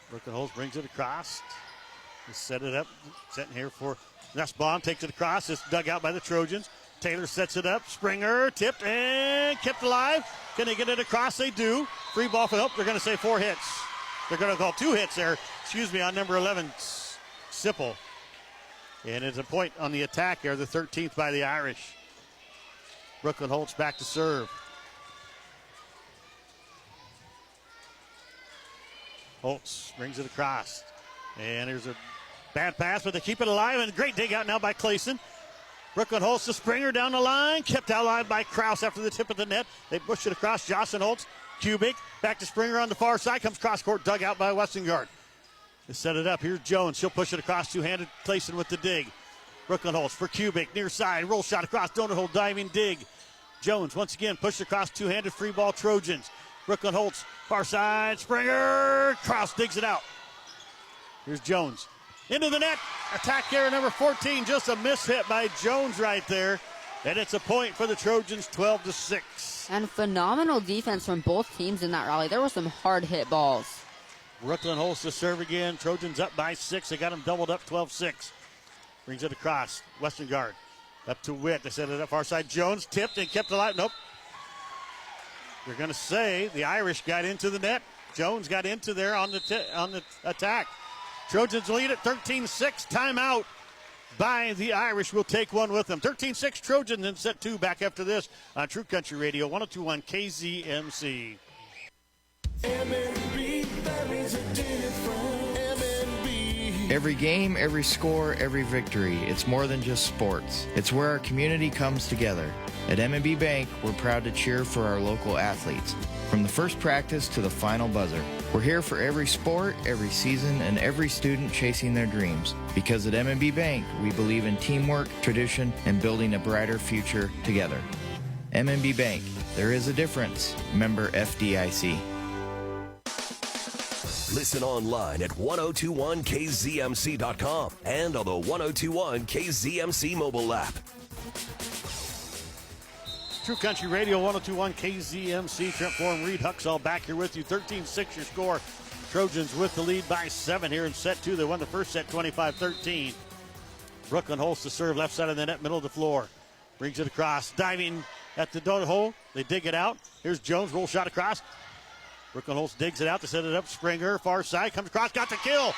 Brooklyn Holtz brings it across. They set it up. Setting here for Nussbaum. Takes it across. It's dug out by the Trojans. Taylor sets it up. Springer tipped and kept alive. Can they get it across? They do. Free ball for help. They're going to say 4 hits. They're going to call 2 hits there. On number 11, Sipple. And it's a point on the attack there. The 13th by the Irish. Brooklyn Holtz back to serve. Holtz brings it across. And there's a bad pass, but they keep it alive. And a great dig out now by Clayson. Brooklyn Holtz to Springer down the line. Kept out alive by Kraus after the tip of the net. They push it across. Jocelyn Holtz. Kubik back to Springer on the far side. Comes cross court. Dug out by Westengard. They set it up. Here's Jones. She'll push it across. Two-handed Clayson with the dig. Brooklyn Holtz for Kubik. Near side. Roll shot across. Donut hole. Diving dig. Jones once again pushed across. Two-handed free ball Trojans. Brooklyn Holtz. Far side. Springer. Kraus digs it out. Here's Jones. Into the net. Attack there, number 14. Just a miss hit by Jones right there. And it's a point for the Trojans, 12-6. And phenomenal defense from both teams in that rally. There were some hard hit balls. Brooklyn Holtz to serve again. Trojans up by 6. They got them doubled up, 12-6. Brings it across. Westengard up to Witt. They set it up far side. Jones tipped and kept it alive. Nope. They're going to say the Irish got into the net. Jones got into there on the attack. Trojans lead at 13-6. Timeout by the Irish. We'll take one with them. 13-6 Trojans in set 2. Back after this on True Country Radio, 102.1 KZMC. MNB, that means a different MNB. Every game, every score, every victory. It's more than just sports. It's where our community comes together. At M&B Bank, we're proud to cheer for our local athletes. From the first practice to the final buzzer. We're here for every sport, every season, and every student chasing their dreams. Because at M&B Bank, we believe in teamwork, tradition, and building a brighter future together. M&B Bank, there is a difference. Member FDIC. Listen online at 1021kzmc.com and on the 1021 KZMC mobile app. True Country Radio, 102.1 KZMC. Trent Forum, Reed Huxall back here with you. 13-6 your score. Trojans with the lead by 7 here in set 2. They won the first set 25-13. Brooklyn Holtz to serve left side of the net, middle of the floor. Brings it across. Diving at the donut hole. They dig it out. Here's Jones. Roll shot across. Brooklyn Holtz digs it out to set it up. Springer, far side, comes across, got the kill.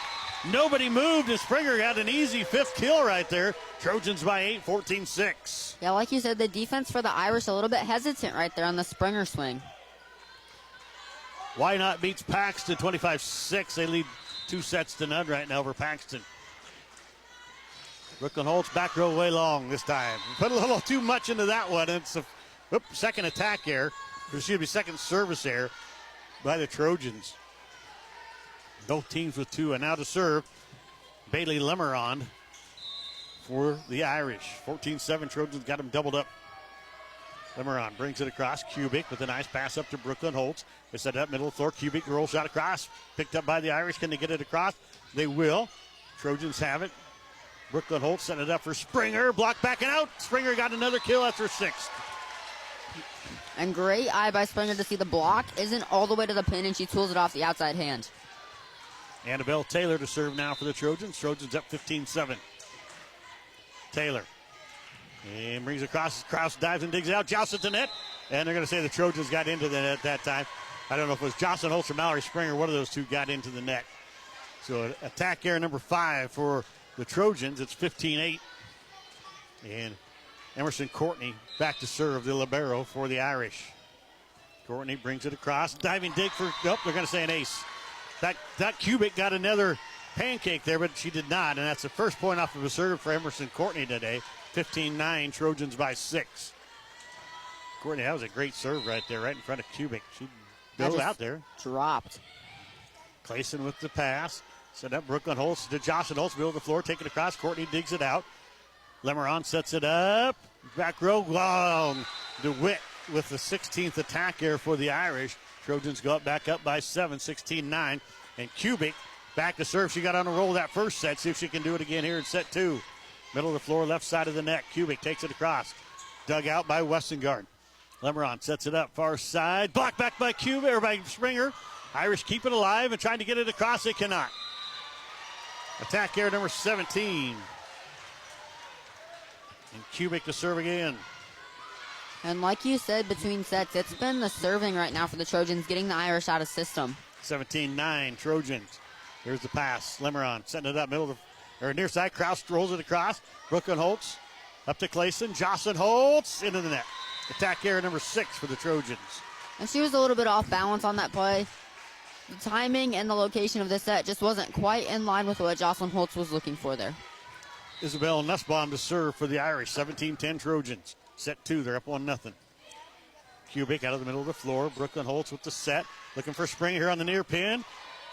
Nobody moved, and Springer got an easy 5th kill right there. Trojans by 8, 14-6. Yeah, like you said, the defense for the Irish a little bit hesitant right there on the Springer swing. Wynot beats Paxton 25-6. They lead 2 sets to none right now over Paxton. Brooklyn Holtz back row way long this time. Put a little too much into that one. It's a second attack error. Excuse me, second service error by the Trojans. Both teams with 2. And now to serve, Bailey Lemerond for the Irish. 14-7, Trojans got him doubled up. Lemerond brings it across. Kubik with a nice pass up to Brooklyn Holtz. They set it up middle of the floor. Kubik roll shot across. Picked up by the Irish. Can they get it across? They will. Trojans have it. Brooklyn Holtz setting it up for Springer. Blocked back and out. Springer got another kill after 6th. And great eye by Springer to see the block isn't all the way to the pin, and she tools it off the outside hand. Annabelle Taylor to serve now for the Trojans. Trojans up 15-7. Taylor. And brings it across. Krause dives and digs it out. Joust at the net. And they're going to say the Trojans got into the net that time. I don't know if it was Jocelyn Holtz or Mallory Springer. One of those 2 got into the net. So attack error number 5 for the Trojans. It's 15-8. And Emerson Courtney back to serve the libero for the Irish. Courtney brings it across. Diving dig for, they're going to say an ace. That Kubik got another pancake there, but she did not. And that's the first point off of a serve for Emerson Courtney today. 15-9, Trojans by 6. Courtney, that was a great serve right there, right in front of Kubik. She dove out there. Dropped. Clayson with the pass. Set up Brooklyn Holtz to Jocelyn Holtz, middle of the floor, take it across. Courtney digs it out. Lemerond sets it up. Back row, long. DeWitt with the 16th attack error for the Irish. Trojans go back up by 7, 16-9. And Kubik back to serve. She got on a roll that first set. See if she can do it again here in set 2. Middle of the floor, left side of the net. Kubik takes it across. Dug out by Westengard. Lemerond sets it up far side. Blocked back by Kubik or by Springer. Irish keep it alive and trying to get it across. They cannot. Attack error number 17. And Kubik to serve again. And like you said, between sets, it's been the serving right now for the Trojans, getting the Irish out of system. 17-9, Trojans. Here's the pass. Lemerond setting it up middle of the, near side. Krause rolls it across. Brooklyn Holtz up to Clayson. Jocelyn Holtz into the net. Attack error number 6 for the Trojans. And she was a little bit off balance on that play. The timing and the location of this set just wasn't quite in line with what Jocelyn Holtz was looking for there. Isabel Nussbaum to serve for the Irish. 17-10 Trojans. Set 2, they're up 1-0. Kubik out of the middle of the floor. Brooklyn Holtz with the set. Looking for Springer here on the near pin.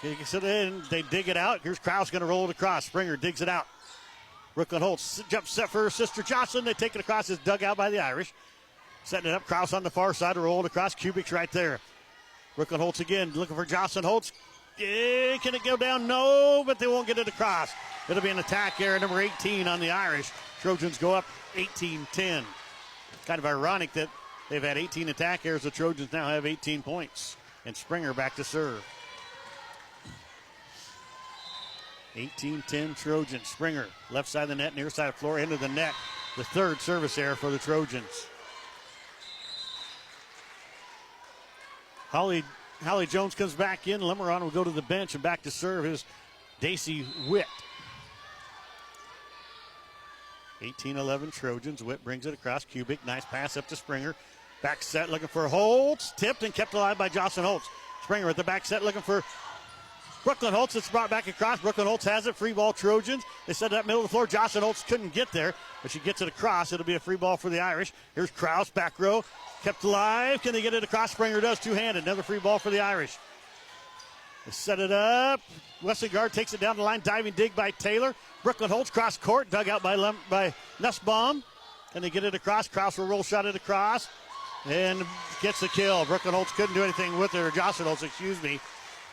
They dig it out. Here's Krause going to roll it across. Springer digs it out. Brooklyn Holtz jumps set for her sister Jocelyn. They take it across. It's dug out by the Irish. Setting it up. Krause on the far side to roll it across. Kubik's right there. Brooklyn Holtz again looking for Jocelyn Holtz. Can it go down? No, but they won't get it across. It'll be an attack error number 18 on the Irish. Trojans go up 18-10. Kind of ironic that they've had 18 attack errors. The Trojans now have 18 points. And Springer back to serve. 18-10 Trojans. Springer, left side of the net, near side of the floor, into the net. The 3rd service error for the Trojans. Holly Jones comes back in. Lemerond will go to the bench, and back to serve is Daisy Witt. 18-11 Trojans. Witt brings it across. Kubik, nice pass up to Springer. Back set looking for Holtz. Tipped and kept alive by Jocelyn Holtz. Springer at the back set looking for Brooklyn Holtz. It's brought back across. Brooklyn Holtz has it. Free ball Trojans. They set it up middle of the floor. Jocelyn Holtz couldn't get there, but she gets it across. It'll be a free ball for the Irish. Here's Krause, back row. Kept alive. Can they get it across? Springer does, two-handed. Another free ball for the Irish. They set it up. Westengard takes it down the line. Diving dig by Taylor. Brooklyn Holtz cross court. Dug out by Nussbaum. Can they get it across? Krause will roll shot it across. And gets the kill. Brooklyn Holtz couldn't do anything with it. Or Jocelyn Holtz, excuse me.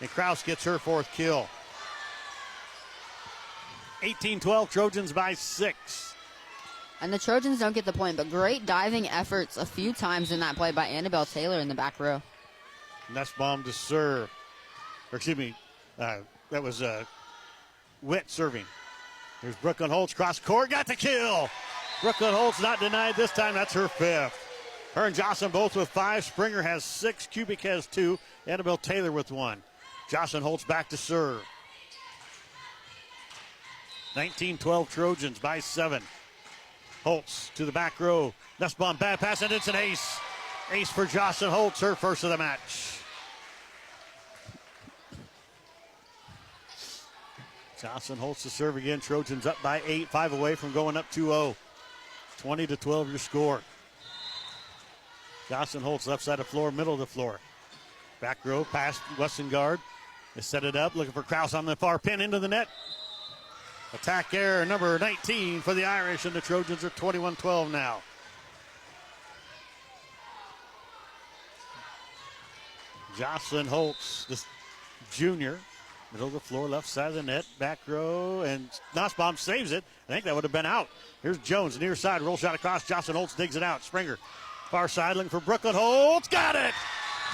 And Krause gets her 4th kill. 18-12 Trojans by 6. And the Trojans don't get the point, but great diving efforts a few times in that play by Annabelle Taylor in the back row. Nussbaum to serve. Or excuse me, that was Witt serving. There's Brooklyn Holtz cross court, got the kill. Brooklyn Holtz not denied this time. That's her 5th. Her and Jocelyn both with 5. Springer has 6. Kubik has 2. Annabelle Taylor with 1. Jocelyn Holtz back to serve. 19-12 Trojans by 7. Holtz to the back row. Nussbaum bad pass and it's an ace. Ace for Jocelyn Holtz, her first of the match. Jocelyn Holtz to serve again. Trojans up by 8, 5 away from going up 2-0. 20-12 your score. Jocelyn Holtz left side of the floor, middle of the floor. Back row, past Westengard. They set it up, looking for Kraus on the far pin into the net. Attack error number 19 for the Irish, and the Trojans are 21-12 now. Jocelyn Holtz, this junior, middle of the floor, left side of the net, back row, and Nussbaum saves it. I think that would have been out. Here's Jones, near side, roll shot across. Jocelyn Holtz digs it out. Springer, far side, looking for Brooklyn Holtz. Got it!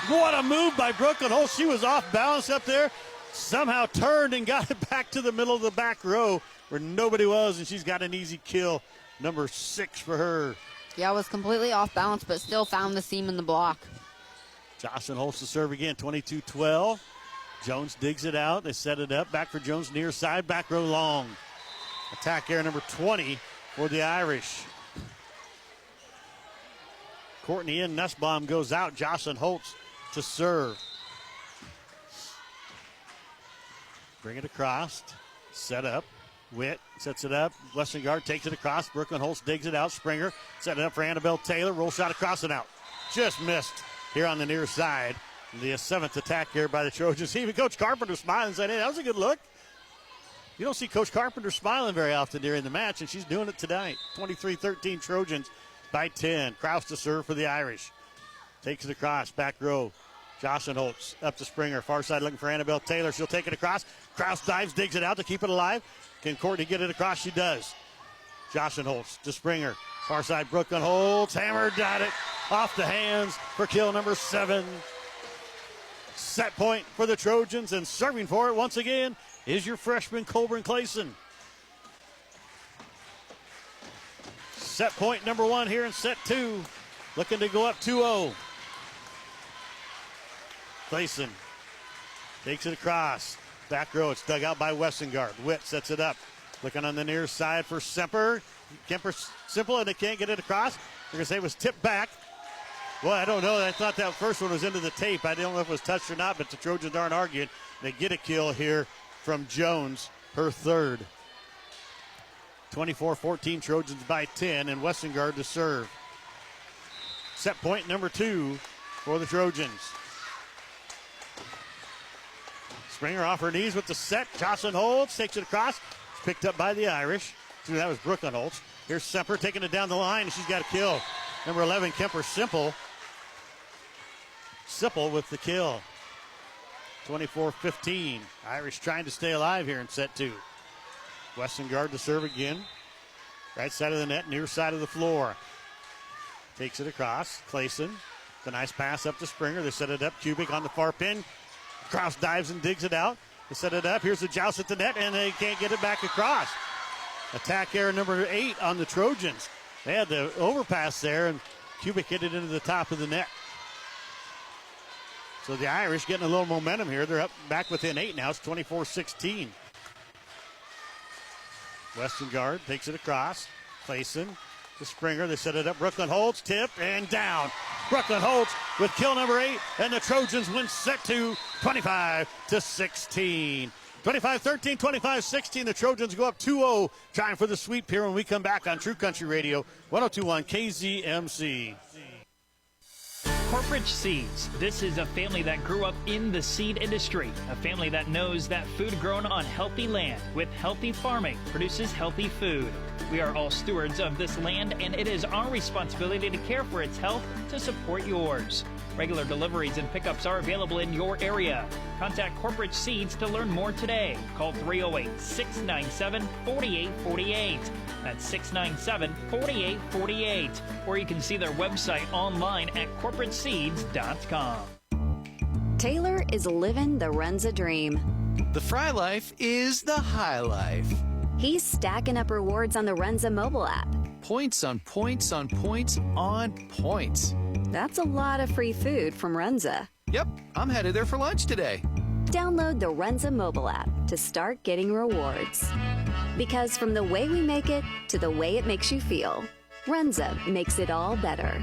What a move by Brooklyn Holtz. She was off balance up there, somehow turned and got it back to the middle of the back row where nobody was, and she's got an easy kill. Number 6 for her. Yeah, it was completely off balance, but still found the seam in the block. Jocelyn Holtz to serve again, 22-12. Jones digs it out. They set it up. Back for Jones, near side, back row long. Attack error number 20 for the Irish. Courtney in, Nussbaum goes out. Jocelyn Holtz to serve. Bring it across. Set up. Witt sets it up. Westengard takes it across. Brooklyn Holtz digs it out. Springer set it up for Annabelle Taylor. Roll shot across and out. Just missed here on the near side. The 7th attack here by the Trojans. Even Coach Carpenter smiled and said, hey, that was a good look. You don't see Coach Carpenter smiling very often during the match, and she's doing it tonight. 23-13 Trojans by 10. Kraus to serve for the Irish. Takes it across. Back row. Jocelyn Holtz up to Springer. Far side looking for Annabelle Taylor. She'll take it across. Kraus dives, digs it out to keep it alive. Can Courtney get it across? She does. Jocelyn Holtz to Springer. Far side, Brooklyn Holtz. Hammered, got it off the hands for kill number 7. Set point for the Trojans, and serving for it once again is your freshman Colburn Clayson. Set point number 1 here in set 2. Looking to go up 2-0. Clayson takes it across. Back row, it's dug out by Westengard. Witt sets it up. Looking on the near side for Semper. Simple, and they can't get it across. They're going to say it was tipped back. Well, I don't know. I thought that first one was into the tape. I don't know if it was touched or not, but the Trojans aren't arguing. They get a kill here from Jones, her 3rd. 24-14 Trojans by 10, and Westengard to serve. Set point number 2 for the Trojans. Springer off her knees with the set. Jocelyn Holtz takes it across. It's picked up by the Irish. That was Brooklyn Holtz. Here's Semper taking it down the line, and she's got a kill. Number 11, Kemper Simple with the kill. 24-15. Irish trying to stay alive here in set 2. Westengard to serve again. Right side of the net, near side of the floor. Takes it across. Clayson. The nice pass up to Springer. They set it up. Kubik on the far pin. Kraus dives and digs it out. They set it up. Here's the joust at the net, and they can't get it back across. Attack error number 8 on the Trojans. They had the overpass there, and Kubik hit it into the top of the net. So the Irish getting a little momentum here. They're up back within 8 now. It's 24-16. Westengard takes it across. Clayson to Springer. They set it up. Brooklyn Holtz tipped and down. Brooklyn Holtz with kill number 8, and the Trojans win set 2, 25-16. 25-13, 25-16. The Trojans go up 2-0, trying for the sweep here when we come back on True Country Radio, 102.1 KZMC. Corporate Seeds. This is a family that grew up in the seed industry, a family that knows that food grown on healthy land with healthy farming produces healthy food. We are all stewards of this land, and it is our responsibility to care for its health to support yours. Regular deliveries and pickups are available in your area. Contact Corporate Seeds to learn more today. Call 308-697-4848. That's 697-4848. Or you can see their website online at corporateseeds.com. Taylor is living the Runza dream. The Fry Life is the high life. He's stacking up rewards on the Runza mobile app. Points on points on points on points. That's a lot of free food from Runza. Yep, I'm headed there for lunch today. Download the Runza mobile app to start getting rewards. Because from the way we make it to the way it makes you feel, Runza makes it all better.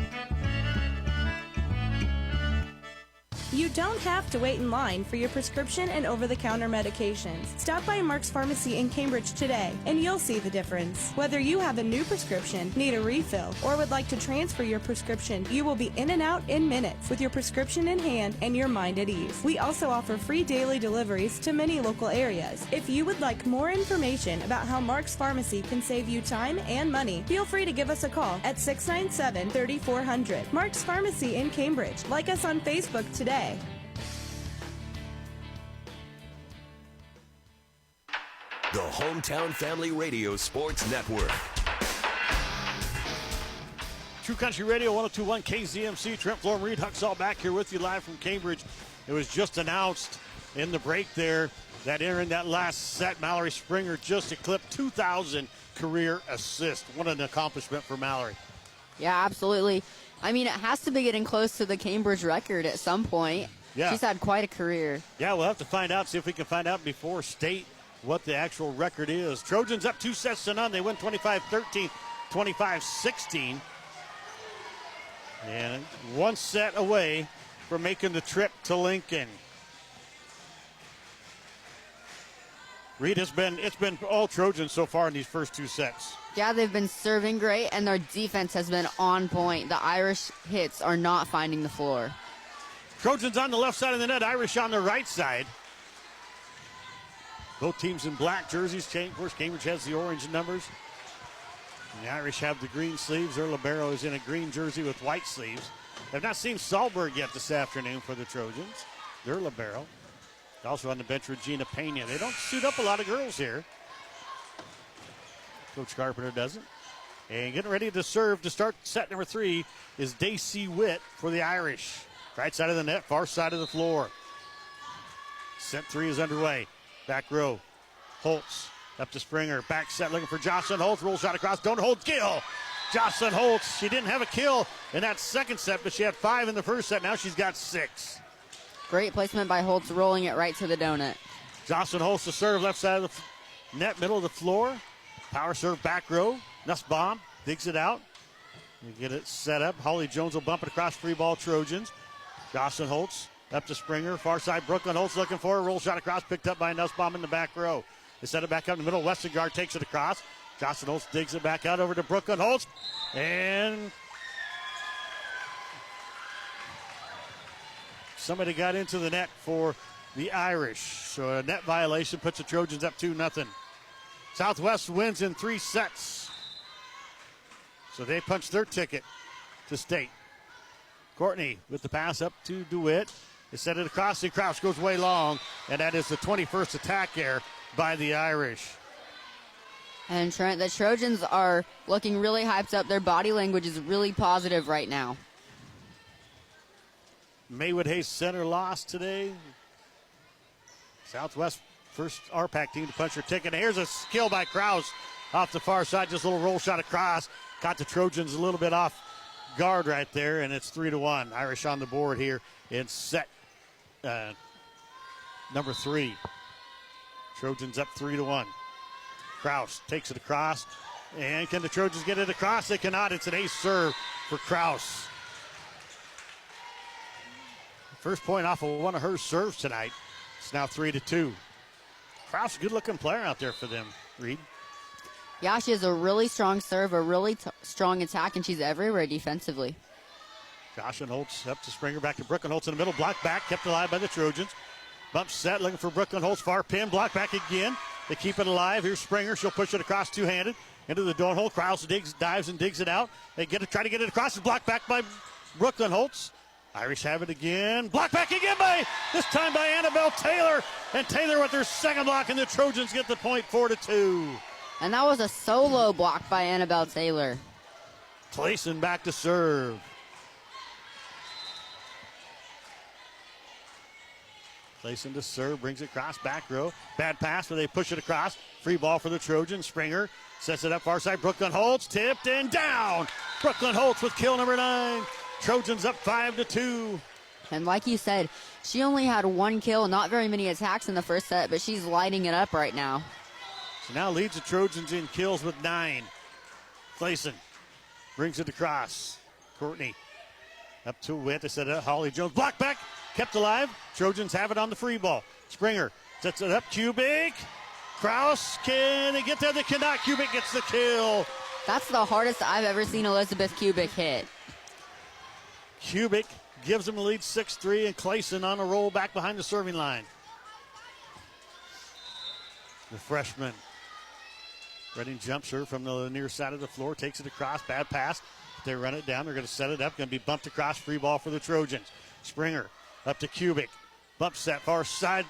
You don't have to wait in line for your prescription and over-the-counter medications. Stop by Mark's Pharmacy in Cambridge today, and you'll see the difference. Whether you have a new prescription, need a refill, or would like to transfer your prescription, you will be in and out in minutes with your prescription in hand and your mind at ease. We also offer free daily deliveries to many local areas. If you would like more information about how Mark's Pharmacy can save you time and money, feel free to give us a call at 697-3400. Mark's Pharmacy in Cambridge. Like us on Facebook today. The Hometown Family Radio Sports Network. True Country Radio, 102.1 KZMC. Trent Florham, Reed Huxall back here with you live from Cambridge. It was just announced in the break there that in that last set, Mallory Springer just eclipsed 2,000 career assists. What an accomplishment for Mallory. Yeah, absolutely. I mean, it has to be getting close to the Cambridge record at some point. Yeah. She's had quite a career. Yeah, we'll have to find out, see if we can find out before state what the actual record is. Trojans up 2-0. They win 25-13, 25-16. And one set away from making the trip to Lincoln. Reed, it's been all Trojans so far in these first two sets. Yeah, they've been serving great, and their defense has been on point. The Irish hits are not finding the floor. Trojans on the left side of the net, Irish on the right side. Both teams in black jerseys. Of course, Cambridge has the orange numbers. And the Irish have the green sleeves. Their libero is in a green jersey with white sleeves. I've not seen Sahlberg yet this afternoon for the Trojans. Their libero. Also on the bench, Regina Pena. They don't suit up a lot of girls here. Coach Carpenter doesn't. And getting ready to serve to start set number 3 is Daisy Witt for the Irish. Right side of the net, far side of the floor. Set 3 is underway. Back row. Holtz up to Springer. Back set looking for Jocelyn Holtz. Roll shot across. Don't hold kill. Jocelyn Holtz. She didn't have a kill in that second set, but she had 5 in the first set. Now she's got 6. Great placement by Holtz, rolling it right to the donut. Jocelyn Holtz to serve left side of the net, middle of the floor. Power serve back row. Nussbaum digs it out. You get it set up. Holly Jones will bump it across, free ball Trojans. Jocelyn Holtz up to Springer. Far side, Brooklyn Holtz looking for a roll shot across, picked up by Nussbaum in the back row. They set it back up in the middle. Westergaard takes it across. Jocelyn Holtz digs it back out over to Brooklyn Holtz. And somebody got into the net for the Irish. So a net violation puts the Trojans up 2-0. Southwest wins in 3 sets. So they punch their ticket to state. Courtney with the pass up to DeWitt. They set it across. The Crouch goes way long. And that is the 21st attack error by the Irish. And Trent, the Trojans are looking really hyped up. Their body language is really positive right now. Maywood Hayes Center lost today. Southwest first RPAC team to punch their ticket. Here's a skill by Krause off the far side. Just a little roll shot across. Caught the Trojans a little bit off guard right there, and it's 3-1. Irish on the board here in set number 3. Trojans up 3-1. Krause takes it across. And can the Trojans get it across? They cannot. It's an ace serve for Krause. First point off of one of her serves tonight. It's now 3-2. Krause, good-looking player out there for them, Reed. Yeah, she has a really strong serve, a really strong attack, and she's everywhere defensively. Jocelyn Holtz up to Springer, back to Brooklyn Holtz in the middle. Block back, kept alive by the Trojans. Bump set, looking for Brooklyn Holtz, far pin, block back again. They keep it alive. Here's Springer. She'll push it across two-handed into the donut hole. Krause dives and digs it out. They try to get it across. It's blocked back by Brooklyn Holtz. Irish have it again. Block back again this time by Annabelle Taylor. And Taylor with their second block, and the Trojans get the point 4-2. And that was a solo block by Annabelle Taylor. Clayson back to serve. Clayson to serve, brings it across, back row. Bad pass, but they push it across. Free ball for the Trojans. Springer sets it up far side. Brooklyn Holtz tipped and down. Brooklyn Holtz with kill number 9. Trojans up 5-2. And like you said, she only had 1 kill, not very many attacks in the first set, but she's lighting it up right now. So now leads the Trojans in kills with 9. Clayson brings it across. Courtney up to Witt. They set it up. Holly Jones block back. kept alive. Trojans have it on the free ball. Springer sets it up. Kubik. Kraus, can they get there? They cannot. Kubik gets the kill. That's the hardest I've ever seen Elizabeth Kubik hit. Kubik gives them the lead 6-3, and Clayson on a roll back behind the serving line. The freshman. Reading jumps her from the near side of the floor, takes it across, bad pass. They run it down, they're going to set it up, going to be bumped across, free ball for the Trojans. Springer up to Kubik, bump set far side.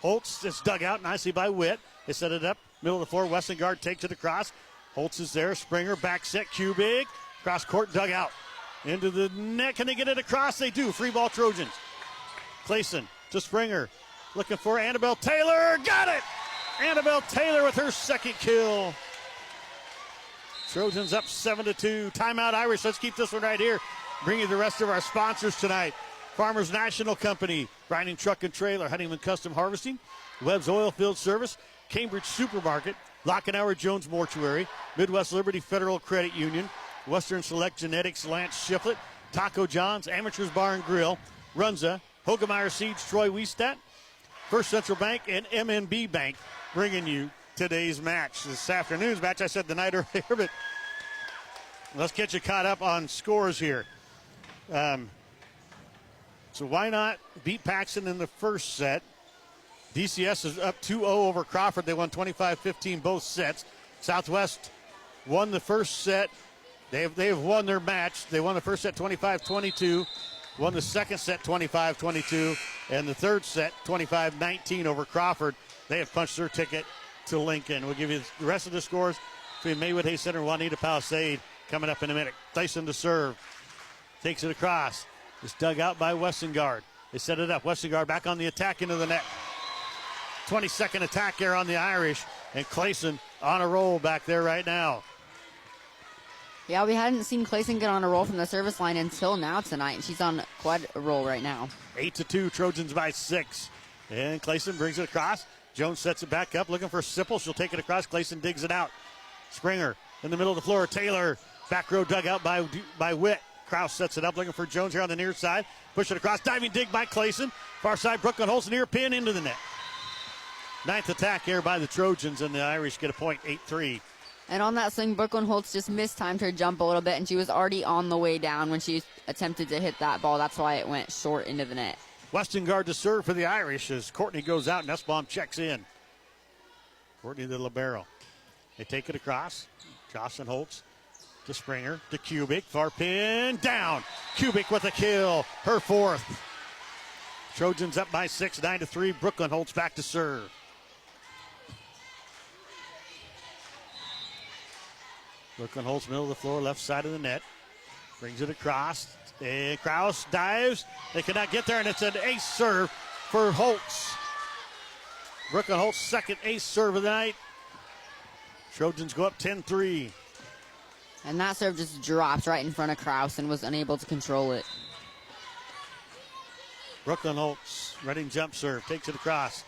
Holtz, it's dug out nicely by Witt. They set it up, middle of the floor, Westengard takes it across. Holtz is there, Springer back set, Kubik, cross court, dug out. Into the net, can they get it across? They do, free ball Trojans. Clayson to Springer, looking for Annabelle Taylor, got it! Annabelle Taylor with her second kill. Trojans up 7-2. Timeout Irish. Let's keep this one right here. Bring you the rest of our sponsors tonight. Farmers National Company, Grinding Truck and Trailer, Huntington Custom Harvesting, Webb's Oilfield Service, Cambridge Supermarket, Lockenauer Jones Mortuary, Midwest Liberty Federal Credit Union, Western Select Genetics, Lance Shiflett, Taco John's, Amateurs Bar and Grill, Runza, Hogemeyer Seeds, Troy Wiestat, First Central Bank, and MNB Bank bringing you today's match. This afternoon's match, I said the night earlier, but let's get you caught up on scores here. So why not beat Paxton in the first set? DCS is up 2-0 over Crawford. They won 25-15 both sets. Southwest won the first set. They have won their match. They won the first set 25-22, won the second set 25-22, and the third set 25-19 over Crawford. They have punched their ticket to Lincoln. We'll give you the rest of the scores between Maywood Hay Center and Juanita Palisade coming up in a minute. Tyson to serve. Takes it across. It's dug out by Westengard. They set it up. Westengard back on the attack into the net. 22nd attack there on the Irish. And Clayson on a roll back there right now. Yeah, we hadn't seen Clayson get on a roll from the service line until now tonight. She's on quad a roll right now. 8-2, Trojans by 6. And Clayson brings it across. Jones sets it back up, looking for Sipple. She'll take it across. Clayson digs it out. Springer in the middle of the floor. Taylor, back row dug out by Witt. Kraus sets it up, looking for Jones here on the near side. Push it across. Diving dig by Clayson. Far side, Brooklyn holds near pin into the net. Ninth attack here by the Trojans, and the Irish get a point, 8-3. And on that swing, Brooklyn Holtz just mistimed her jump a little bit, and she was already on the way down when she attempted to hit that ball. That's why it went short into the net. Westengard to serve for the Irish as Courtney goes out and Nussbaum checks in. Courtney the libero. They take it across. Jocelyn Holtz to Springer to Kubik. Far pin down. Kubik with a kill. Her fourth. Trojans up by 6, 9-3. Brooklyn Holtz back to serve. Brooklyn Holtz, middle of the floor, left side of the net. Brings it across. And Kraus dives. They cannot get there, and it's an ace serve for Holtz. Brooklyn Holtz, second ace serve of the night. Trojans go up 10-3. And that serve just dropped right in front of Kraus and was unable to control it. Brooklyn Holtz, running jump serve, takes it across.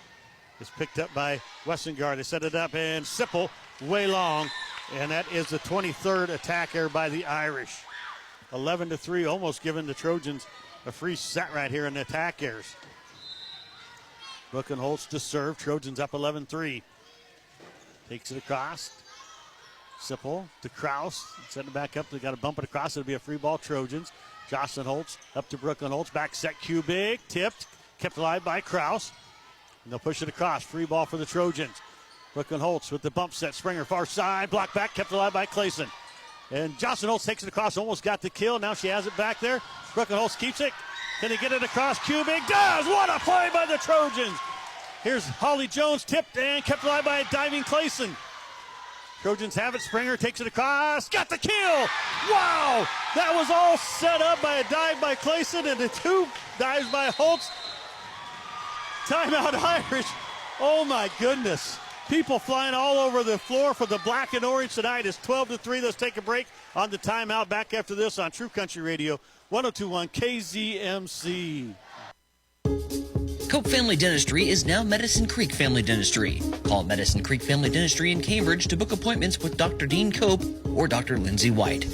It's picked up by Westengard. They set it up, and Sipple, way long. And that is the 23rd attack here by the Irish. 11-3, almost giving the Trojans a free set right here in the attack airs. Brooklyn Holtz to serve. Trojans up 11-3. Takes it across. Sipple to Kraus. Set it back up. They got to bump it across. It'll be a free ball, Trojans. Jocelyn Holtz up to Brooklyn Holtz. Back set, Kubik. Tipped. Kept alive by Kraus. And they'll push it across. Free ball for the Trojans. Brooklyn Holtz with the bump set. Springer far side. Blocked back. Kept alive by Clayson. And Jocelyn Holtz takes it across. Almost got the kill. Now she has it back there. Brooklyn Holtz keeps it. Can he get it across? Kubik does. What a play by the Trojans. Here's Holly Jones tipped and kept alive by a diving Clayson. Trojans have it. Springer takes it across. Got the kill. Wow. That was all set up by a dive by Clayson and the two dives by Holtz. Timeout Irish. Oh, my goodness. People flying all over the floor for the black and orange tonight. It's 12-3. Let's take a break on the timeout. Back after this on True Country Radio, 102.1 KZMC. Cope Family Dentistry is now Medicine Creek Family Dentistry. Call Medicine Creek Family Dentistry in Cambridge to book appointments with Dr. Dean Cope or Dr. Lindsay White.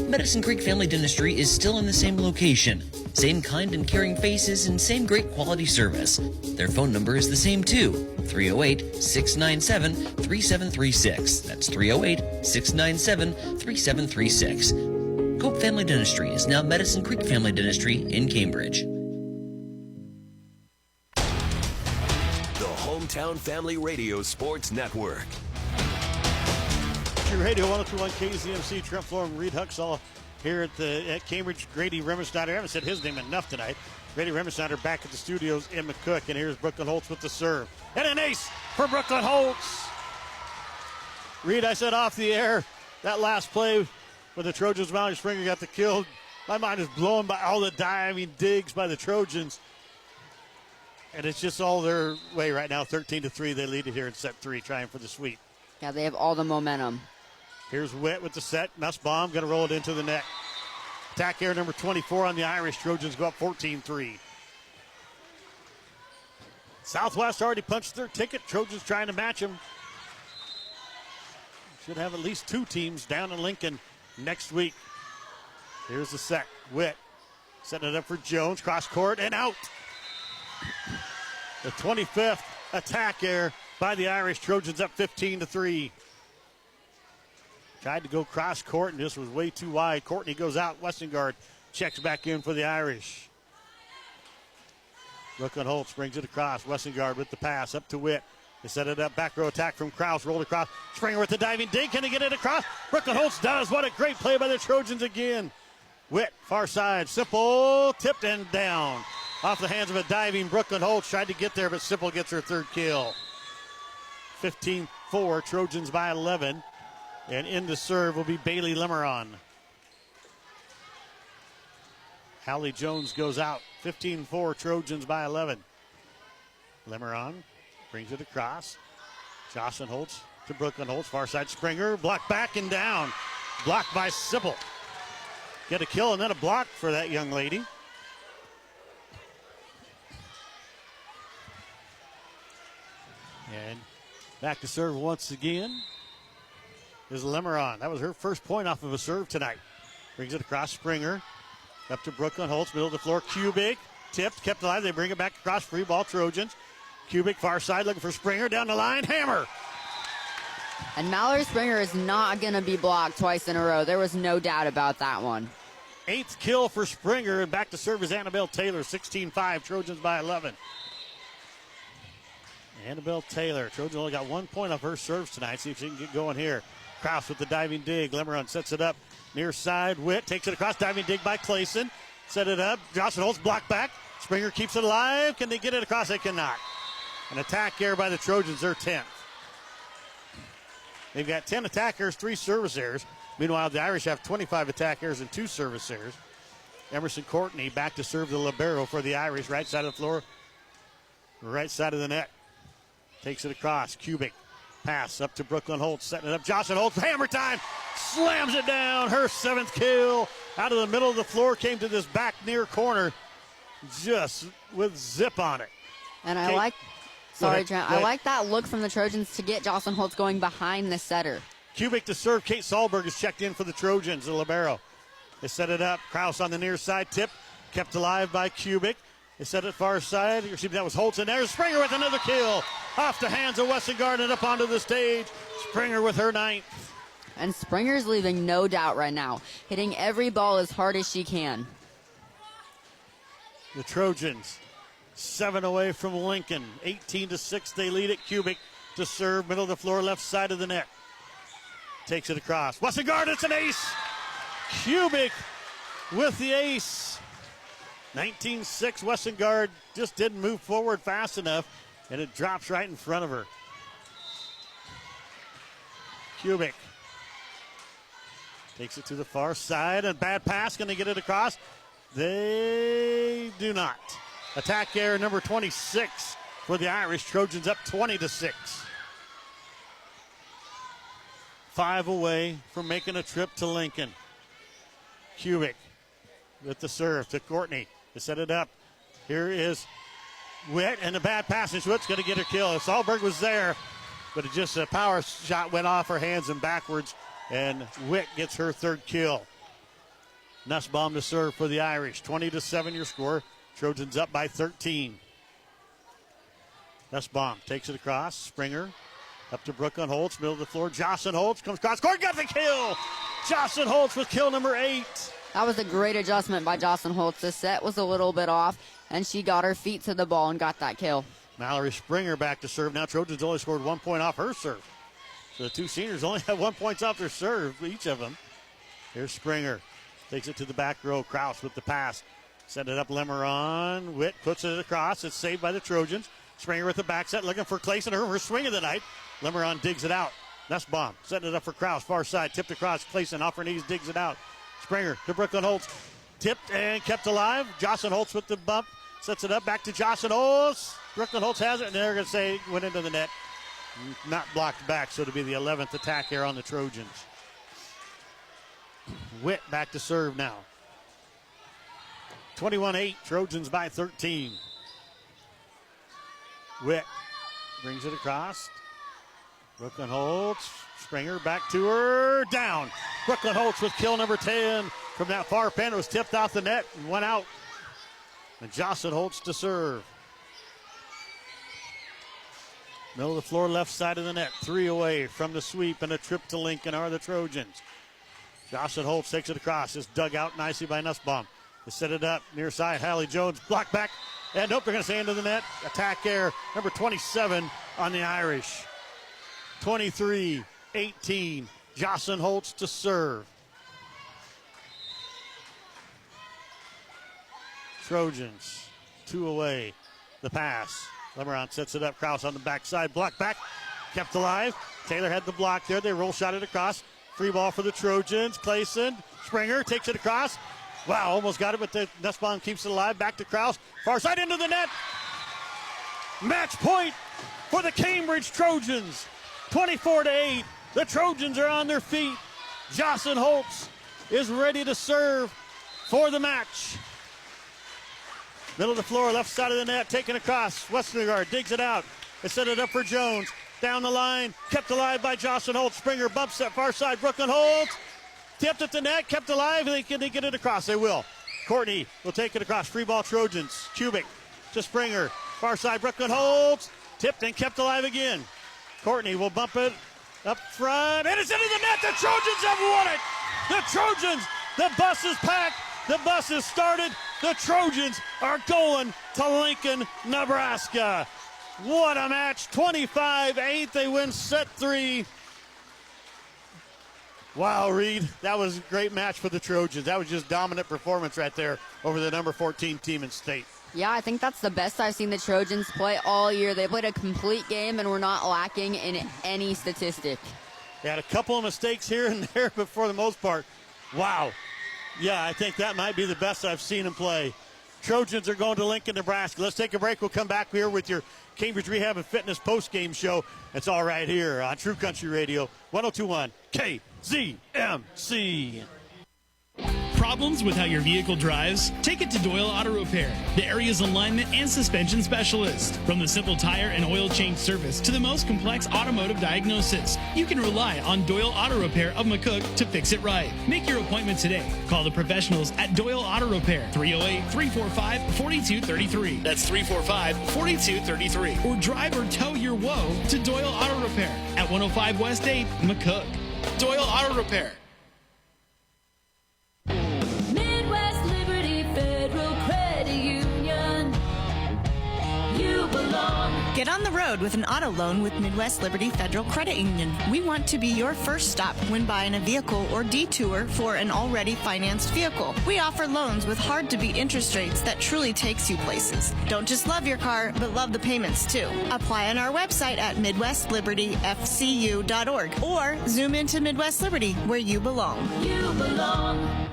Medicine Creek Family Dentistry is still in the same location. Same kind and caring faces and same great quality service. Their phone number is the same too, 308-697-3736. That's 308-697-3736. Cope Family Dentistry is now Medicine Creek Family Dentistry in Cambridge. The Hometown Family Radio Sports Network. Your radio 102.1 KZMC, Trent Floor and Reed Huxall here at Cambridge. Grady Remmersnyder, I haven't said his name enough tonight. Grady Remmersnyder back at the studios in McCook, and here's Brooklyn Holtz with the serve. And an ace for Brooklyn Holtz. Reed, I said off the air, that last play when the Trojans, Molly Springer got the kill, my mind is blown by all the diving digs by the Trojans. And it's just all their way right now, 13-3. They lead it here in set 3, trying for the sweep. Yeah, they have all the momentum. Here's Witt with the set. Nussbaum going to roll it into the net. Attack air number 24 on the Irish. Trojans go up 14-3. Southwest already punched their ticket. Trojans trying to match them. Should have at least 2 teams down in Lincoln next week. Here's the set. Witt setting it up for Jones. Cross court and out. The 25th attack air by the Irish. Trojans up 15-3. Tried to go cross court and this was way too wide. Courtney goes out. Westengard checks back in for the Irish. Brooklyn Holtz brings it across. Westengard with the pass up to Witt. They set it up. Back row attack from Krause. Rolled across. Springer with the diving dig. Can he get it across? Brooklyn Holtz does. What a great play by the Trojans again. Witt, far side. Simple tipped and down. Off the hands of a diving Brooklyn Holtz. Tried to get there, but Simple gets her 3rd kill. 15-4. Trojans by 11. And in the serve will be Bailey Lemeron. Hallie Jones goes out. 15-4, Trojans by 11. Lemeron brings it across. Jocelyn Holtz to Brooklyn Holtz. Far side Springer. Blocked back and down. Blocked by Sipple. Get a kill and then a block for that young lady. And back to serve once again is Lemeron. That was her first point off of a serve tonight. Brings it across Springer. Up to Brooklyn Holtz, middle of the floor. Kubik tipped, kept alive. They bring it back across, free ball Trojans. Kubik far side looking for Springer. Down the line, hammer. And Mallory Springer is not going to be blocked twice in a row. There was no doubt about that one. 8th kill for Springer, and back to serve is Annabelle Taylor. 16-5, Trojans by 11. Annabelle Taylor. Trojans only got 1 point off her serves tonight. See if she can get going here. Krause with the diving dig. Lemeron sets it up near side. Witt takes it across. Diving dig by Clayson. Set it up. Johnson holds block back. Springer keeps it alive. Can they get it across? They cannot. An attack error by the Trojans. They're 10th. They've got 10 attack errors, 3 service errors. Meanwhile, the Irish have 25 attack errors and 2 service errors. Emerson Courtney back to serve the libero for the Irish. Right side of the floor. Right side of the net. Takes it across. Kubik. Pass up to Brooklyn Holtz, setting it up. Jocelyn Holtz, hammer time, slams it down. Her 7th kill. Out of the middle of the floor, came to this back near corner, just with zip on it. And I like that look from the Trojans to get Jocelyn Holtz going behind the setter. Kubik to serve. Kate Sahlberg is checked in for the Trojans, the libero. They set it up. Krause on the near side, tip, kept alive by Kubik. They set it far side. Excuse me, that was Holtz, and there's Springer with another kill. Off the hands of Westengard and up onto the stage. Springer with her 9th. And Springer's leaving no doubt right now, hitting every ball as hard as she can. The Trojans 7 away from Lincoln. 18-6, they lead it. Kubik to serve, middle of the floor, left side of the net. Takes it across. Westengard, it's an ace. Kubik with the ace. 19-6, Westengard just didn't move forward fast enough, and it drops right in front of her. Kubik takes it to the far side, and bad pass. Can they get it across? They do not. Attack error number 26 for the Irish. Trojans up 20-6. 5 away from making a trip to Lincoln. Kubik with the serve to Courtney to set it up. Here is Witt, and a bad pass, and Witt's going to get her kill. Sahlberg was there, but it just a power shot went off her hands and backwards, and Witt gets her 3rd kill. Nussbaum to serve for the Irish. 20-7 your score. Trojans up by 13. Nussbaum takes it across. Springer up to Brooklyn Holtz, middle of the floor. Jocelyn Holtz comes across. Court, got the kill. Jocelyn Holtz with kill number 8. That was a great adjustment by Jocelyn Holtz. The set was a little bit off, and she got her feet to the ball and got that kill. Mallory Springer back to serve. Now Trojans only scored 1 point off her serve. So the two seniors only have 1 point off their serve, each of them. Here's Springer. Takes it to the back row. Kraus with the pass. Set it up Lemeron. Witt puts it across. It's saved by the Trojans. Springer with the back set, looking for Clayson, her first swing of the night. Lemeron digs it out. Nussbaum setting it up for Kraus. Far side, tipped across. Clayson off her knees, digs it out. Springer to Brooklyn Holtz. Tipped and kept alive. Jocelyn Holtz with the bump. Sets it up back to Jocelyn Holtz. Brooklyn Holtz has it, and they're going to say went into the net. Not blocked back, so it'll be the 11th attack here on the Trojans. Witt back to serve now. 21-8, Trojans by 13. Witt brings it across. Brooklyn Holtz, Springer back to her, down. Brooklyn Holtz with kill number 10 from that far pen. It was tipped off the net and went out. And Jocelyn Holtz to serve. Middle of the floor, left side of the net. 3 away from the sweep and a trip to Lincoln are the Trojans. Jocelyn Holtz takes it across. It's dug out nicely by Nussbaum. They set it up near side. Hallie Jones blocked back. And nope, they're going to say into the net. Attack air, number 27 on the Irish. 23-18. Jocelyn Holtz to serve. Trojans, 2 away. The pass. Lemeron sets it up. Kraus on the backside. Blocked back. Kept alive. Taylor had the block there. They roll shot it across. Free ball for the Trojans. Clayson. Springer takes it across. Wow, almost got it, but the Nussbaum keeps it alive. Back to Kraus. Far side into the net. Match point for the Cambridge Trojans. 24-8. The Trojans are on their feet. Jocelyn Holtz is ready to serve for the match. Middle of the floor, left side of the net, taken across. Westergaard digs it out. They set it up for Jones. Down the line, kept alive by Jocelyn Holtz. Springer bumps that far side. Brooklyn Holtz tipped at the net, kept alive. Can they get it across? They will. Courtney will take it across. Free ball Trojans. Kubik to Springer. Far side, Brooklyn Holtz. Tipped and kept alive again. Courtney will bump it up front. And it's into the net. The Trojans have won it. The Trojans. The bus is packed. The bus is started. The Trojans are going to Lincoln, Nebraska. What a match. 25-8. They win set 3. Wow, Reed, that was a great match for the Trojans. That was just dominant performance right there over the number 14 team in state. Yeah, I think that's the best I've seen the Trojans play all year. They played a complete game and were not lacking in any statistic. They had a couple of mistakes here and there, but for the most part, wow. Yeah, I think that might be the best I've seen them play. Trojans are going to Lincoln, Nebraska. Let's take a break. We'll come back here with your Cambridge Rehab and Fitness post-game show. It's all right here on True Country Radio, 102.1 KZMC. Problems with how your vehicle drives? Take it to Doyle Auto Repair, the area's alignment and suspension specialist. From the simple tire and oil change service to the most complex automotive diagnosis, you can rely on Doyle Auto Repair of McCook to fix it right. Make your appointment today. Call the professionals at Doyle Auto Repair, 308-345-4233. That's 345-4233. Or drive or tow your woe to Doyle Auto Repair at 105 West 8, McCook. Doyle Auto Repair. Midwest Liberty Federal Credit Union. You belong. Get on the road with an auto loan with Midwest Liberty Federal Credit Union. We want to be your first stop when buying a vehicle or detour for an already financed vehicle. We offer loans with hard-to-beat interest rates that truly takes you places. Don't just love your car, but love the payments too. Apply on our website at MidwestLibertyFCU.org or zoom into Midwest Liberty, where you belong. You belong.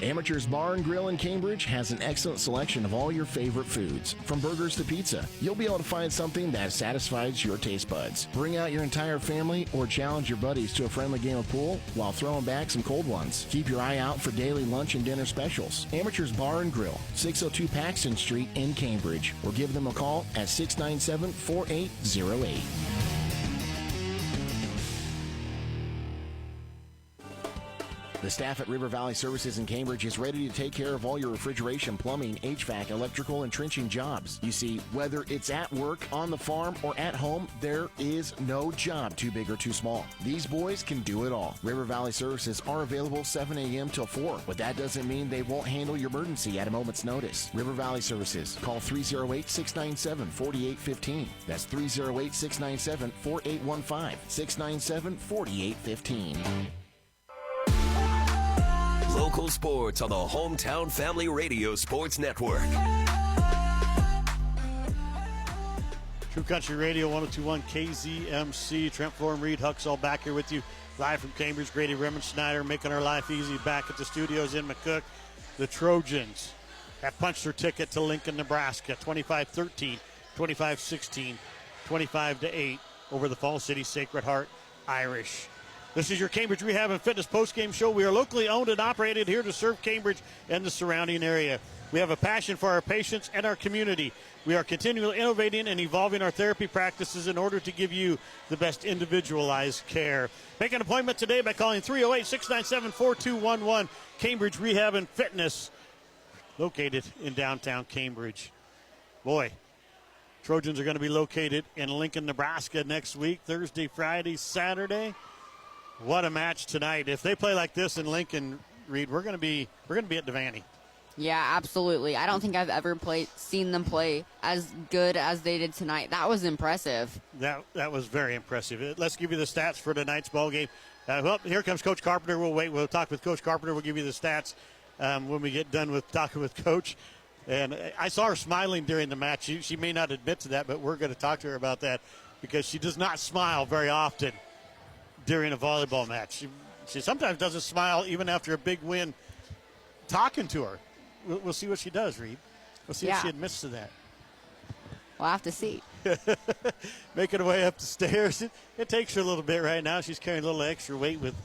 Amateur's Bar and Grill in Cambridge has an excellent selection of all your favorite foods. From burgers to pizza, you'll be able to find something that satisfies your taste buds. Bring out your entire family or challenge your buddies to a friendly game of pool while throwing back some cold ones. Keep your eye out for daily lunch and dinner specials. Amateur's Bar and Grill, 602 Paxton Street in Cambridge, or give them a call at 697-4808. The staff at River Valley Services in Cambridge is ready to take care of all your refrigeration, plumbing, HVAC, electrical, and trenching jobs. You see, whether it's at work, on the farm, or at home, there is no job too big or too small. These boys can do it all. River Valley Services are available 7 a.m. till 4, but that doesn't mean they won't handle your emergency at a moment's notice. River Valley Services. Call 308-697-4815. That's 308-697-4815. 697-4815. Local sports on the Hometown Family Radio Sports Network. True Country Radio 102.1 KZMC. Trent Florham, Reed Huxall back here with you live from Cambridge. Grady Redmond Snyder making our life easy back at the studios in McCook. The Trojans have punched their ticket to Lincoln, Nebraska, 25-13, 25-16, 25-8 over the Falls City Sacred Heart Irish. This is your Cambridge Rehab and Fitness postgame show. We are locally owned and operated here to serve Cambridge and the surrounding area. We have a passion for our patients and our community. We are continually innovating and evolving our therapy practices in order to give you the best individualized care. Make an appointment today by calling 308-697-4211. Cambridge Rehab and Fitness, located in downtown Cambridge. Boy, Trojans are going to be located in Lincoln, Nebraska next week, Thursday, Friday, Saturday. What a match tonight. If they play like this in Lincoln, Reed, we're going to be at Devaney. Yeah, absolutely. I don't think I've ever seen them play as good as they did tonight. That was impressive. That was very impressive. Let's give you the stats for tonight's ball game. Well, here comes Coach Carpenter. We'll wait. We'll talk with Coach Carpenter. We'll give you the stats when we get done with talking with Coach. And I saw her smiling during the match. She may not admit to that, but we're going to talk to her about that because she does not smile very often during a volleyball match. She sometimes doesn't smile even after a big win. Talking to her. We'll see what she does, Reed. We'll see if she admits to that. We'll have to see. Making her way up the stairs. It takes her a little bit right now. She's carrying a little extra weight with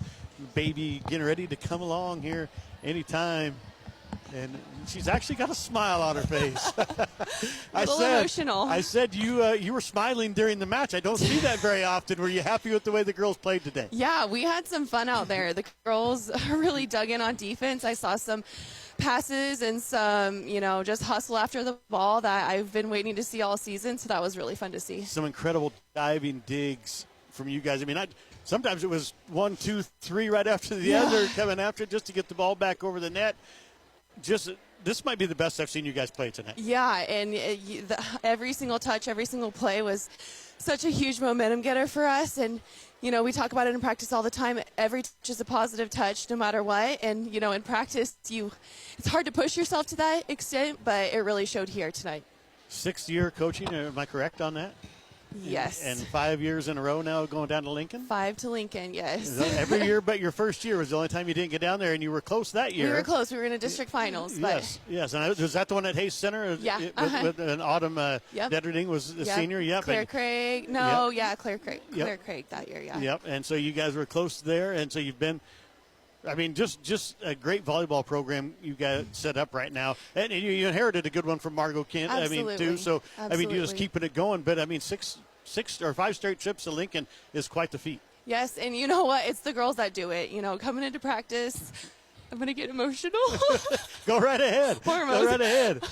baby getting ready to come along here anytime. And she's actually got a smile on her face. Emotional. I said you were smiling during the match. I don't see that very often. Were you happy with the way the girls played today? Yeah, we had some fun out there. The girls really dug in on defense. I saw some passes and some, just hustle after the ball that I've been waiting to see all season. So that was really fun to see. Some incredible diving digs from you guys. I mean, sometimes it was 1, 2, 3 right after the other coming after it just to get the ball back over the net. This might be the best I've seen you guys play tonight. Yeah, and every single touch, every single play was such a huge momentum getter for us. And, we talk about it in practice all the time. Every touch is a positive touch no matter what. And, in practice, it's hard to push yourself to that extent, but it really showed here tonight. 6th year coaching, am I correct on that? Yes. And 5 years in a row now going down to Lincoln? 5 to Lincoln, yes. Every year but your first year was the only time you didn't get down there, and you were close that year. We were close. We were in a district finals. But Yes. And was that the one at Hayes Center? Yeah. With an Autumn Detterding was the senior? Yep. Claire Craig. No, Claire Craig. Claire Craig that year, yeah. Yep. And so you guys were close there, and so you've been – I mean, just a great volleyball program you got set up right now. And you inherited a good one from Margot Kent, Absolutely. too. So, Absolutely. You're just keeping it going. But, 6 or 5 straight trips to Lincoln is quite the feat. Yes, and you know what? It's the girls that do it. Coming into practice, I'm going to get emotional. Go right ahead. Hormones. Go right ahead.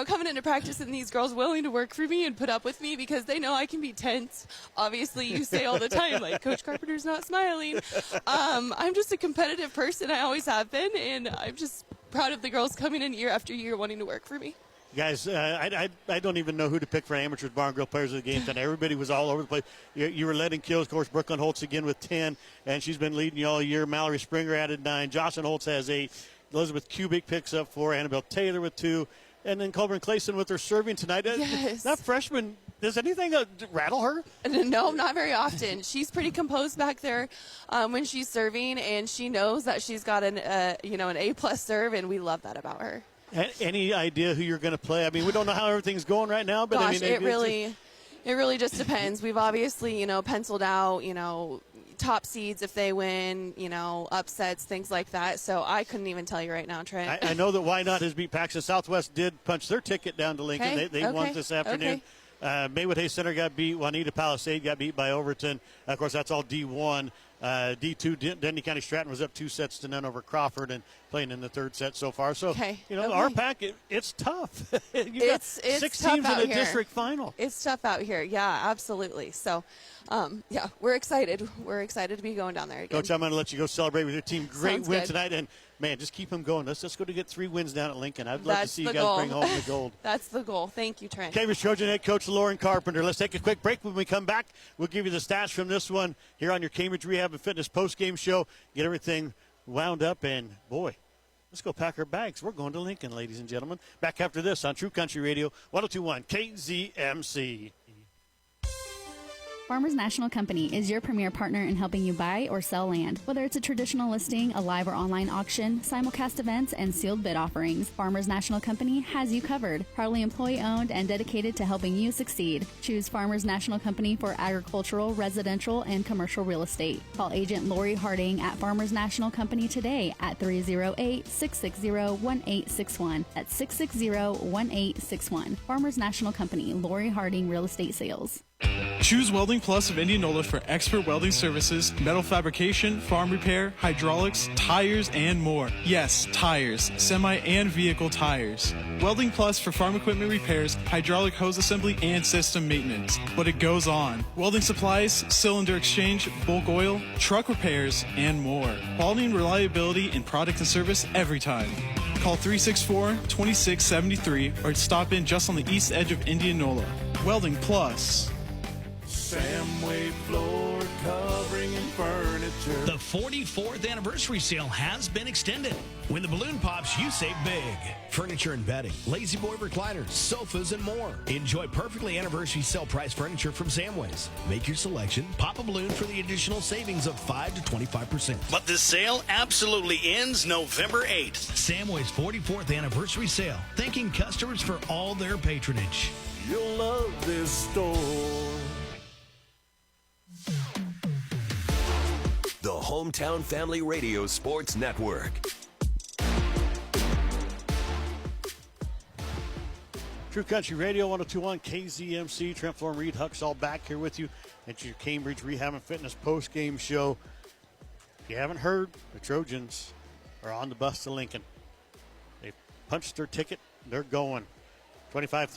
Coming into practice and these girls willing to work for me and put up with me because they know I can be tense. Obviously, you say all the time, like, Coach Carpenter's not smiling. I'm just a competitive person. I always have been, and I'm just proud of the girls coming in year after year wanting to work for me. Guys, I don't even know who to pick for amateurs, barn girl players of the game tonight. Everybody was all over the place. You were letting kills. Of course, Brooklyn Holtz again with 10, and she's been leading you all year. Mallory Springer added 9. Jocelyn Holtz has 8. Elizabeth Kubik picks up 4. Annabelle Taylor with 2. And then Colburn Clayson with her serving tonight. Yes. That freshman, does anything rattle her? No, not very often. She's pretty composed back there when she's serving, and she knows that she's got an A+ serve, and we love that about her. Any idea who you're going to play? I mean, we don't know how everything's going right now, but Gosh, I mean, it really just depends. We've obviously, penciled out, top seeds if they win, upsets, things like that. So I couldn't even tell you right now, Trent. I know that Why Not has beat Paxton. Southwest did punch their ticket down to Lincoln. Okay. They won this afternoon. Okay. Maywood Hayes Center got beat. Juanita Palisade got beat by Overton. Of course, that's all D1. D2, Denny County Stratton was up 2-0 over Crawford and playing in the third set so far. So, our pack, it's tough. It's 6 tough teams in out a here. district final. It's tough out here. Yeah, absolutely. So, we're excited. We're excited to be going down there again. Coach, I'm going to let you go celebrate with your team. Great Sounds win good. tonight. And, man, just keep them going. Let's go to get 3 wins down at Lincoln. I'd love to That's see you the guys goal. bring home the gold. That's the goal. Thank you, Trent. Cambridge Trojan head coach Lauren Carpenter. Let's take a quick break. When we come back, we'll give you the stats from this one here on your Cambridge Rehab and Fitness post-game show. Get everything wound up, and, boy, let's go pack our bags. We're going to Lincoln, ladies and gentlemen. Back after this on True Country Radio, 102.1 KZMC. Farmers National Company is your premier partner in helping you buy or sell land. Whether it's a traditional listing, a live or online auction, simulcast events, and sealed bid offerings, Farmers National Company has you covered. Proudly employee-owned and dedicated to helping you succeed. Choose Farmers National Company for agricultural, residential, and commercial real estate. Call Agent Lori Harding at Farmers National Company today at 308-660-1861. That's 660-1861. Farmers National Company, Lori Harding Real Estate Sales. Choose Welding Plus of Indianola for expert welding services, metal fabrication, farm repair, hydraulics, tires, and more. Yes, tires, semi and vehicle tires. Welding Plus for farm equipment repairs, hydraulic hose assembly, and system maintenance. But it goes on. Welding supplies, cylinder exchange, bulk oil, truck repairs, and more. Quality and reliability in product and service every time. Call 364-2673 or stop in just on the east edge of Indianola. Welding Plus. Samway floor covering and furniture. The 44th anniversary sale has been extended. When the balloon pops, you save big. Furniture and bedding, lazy boy recliners, sofas, and more. Enjoy perfectly anniversary sale price furniture from Samways. Make your selection, pop a balloon for the additional savings of 5 to 25%. But the sale absolutely ends November 8th. Samway's 44th anniversary sale, thanking customers for all their patronage. You'll love this store. The Hometown Family Radio Sports Network. True Country Radio, 102.1 KZMC. Trent Floor and Reed Hucks all back here with you at your Cambridge Rehab and Fitness post-game show. If you haven't heard, the Trojans are on the bus to Lincoln. They punched their ticket. They're going. 25-30.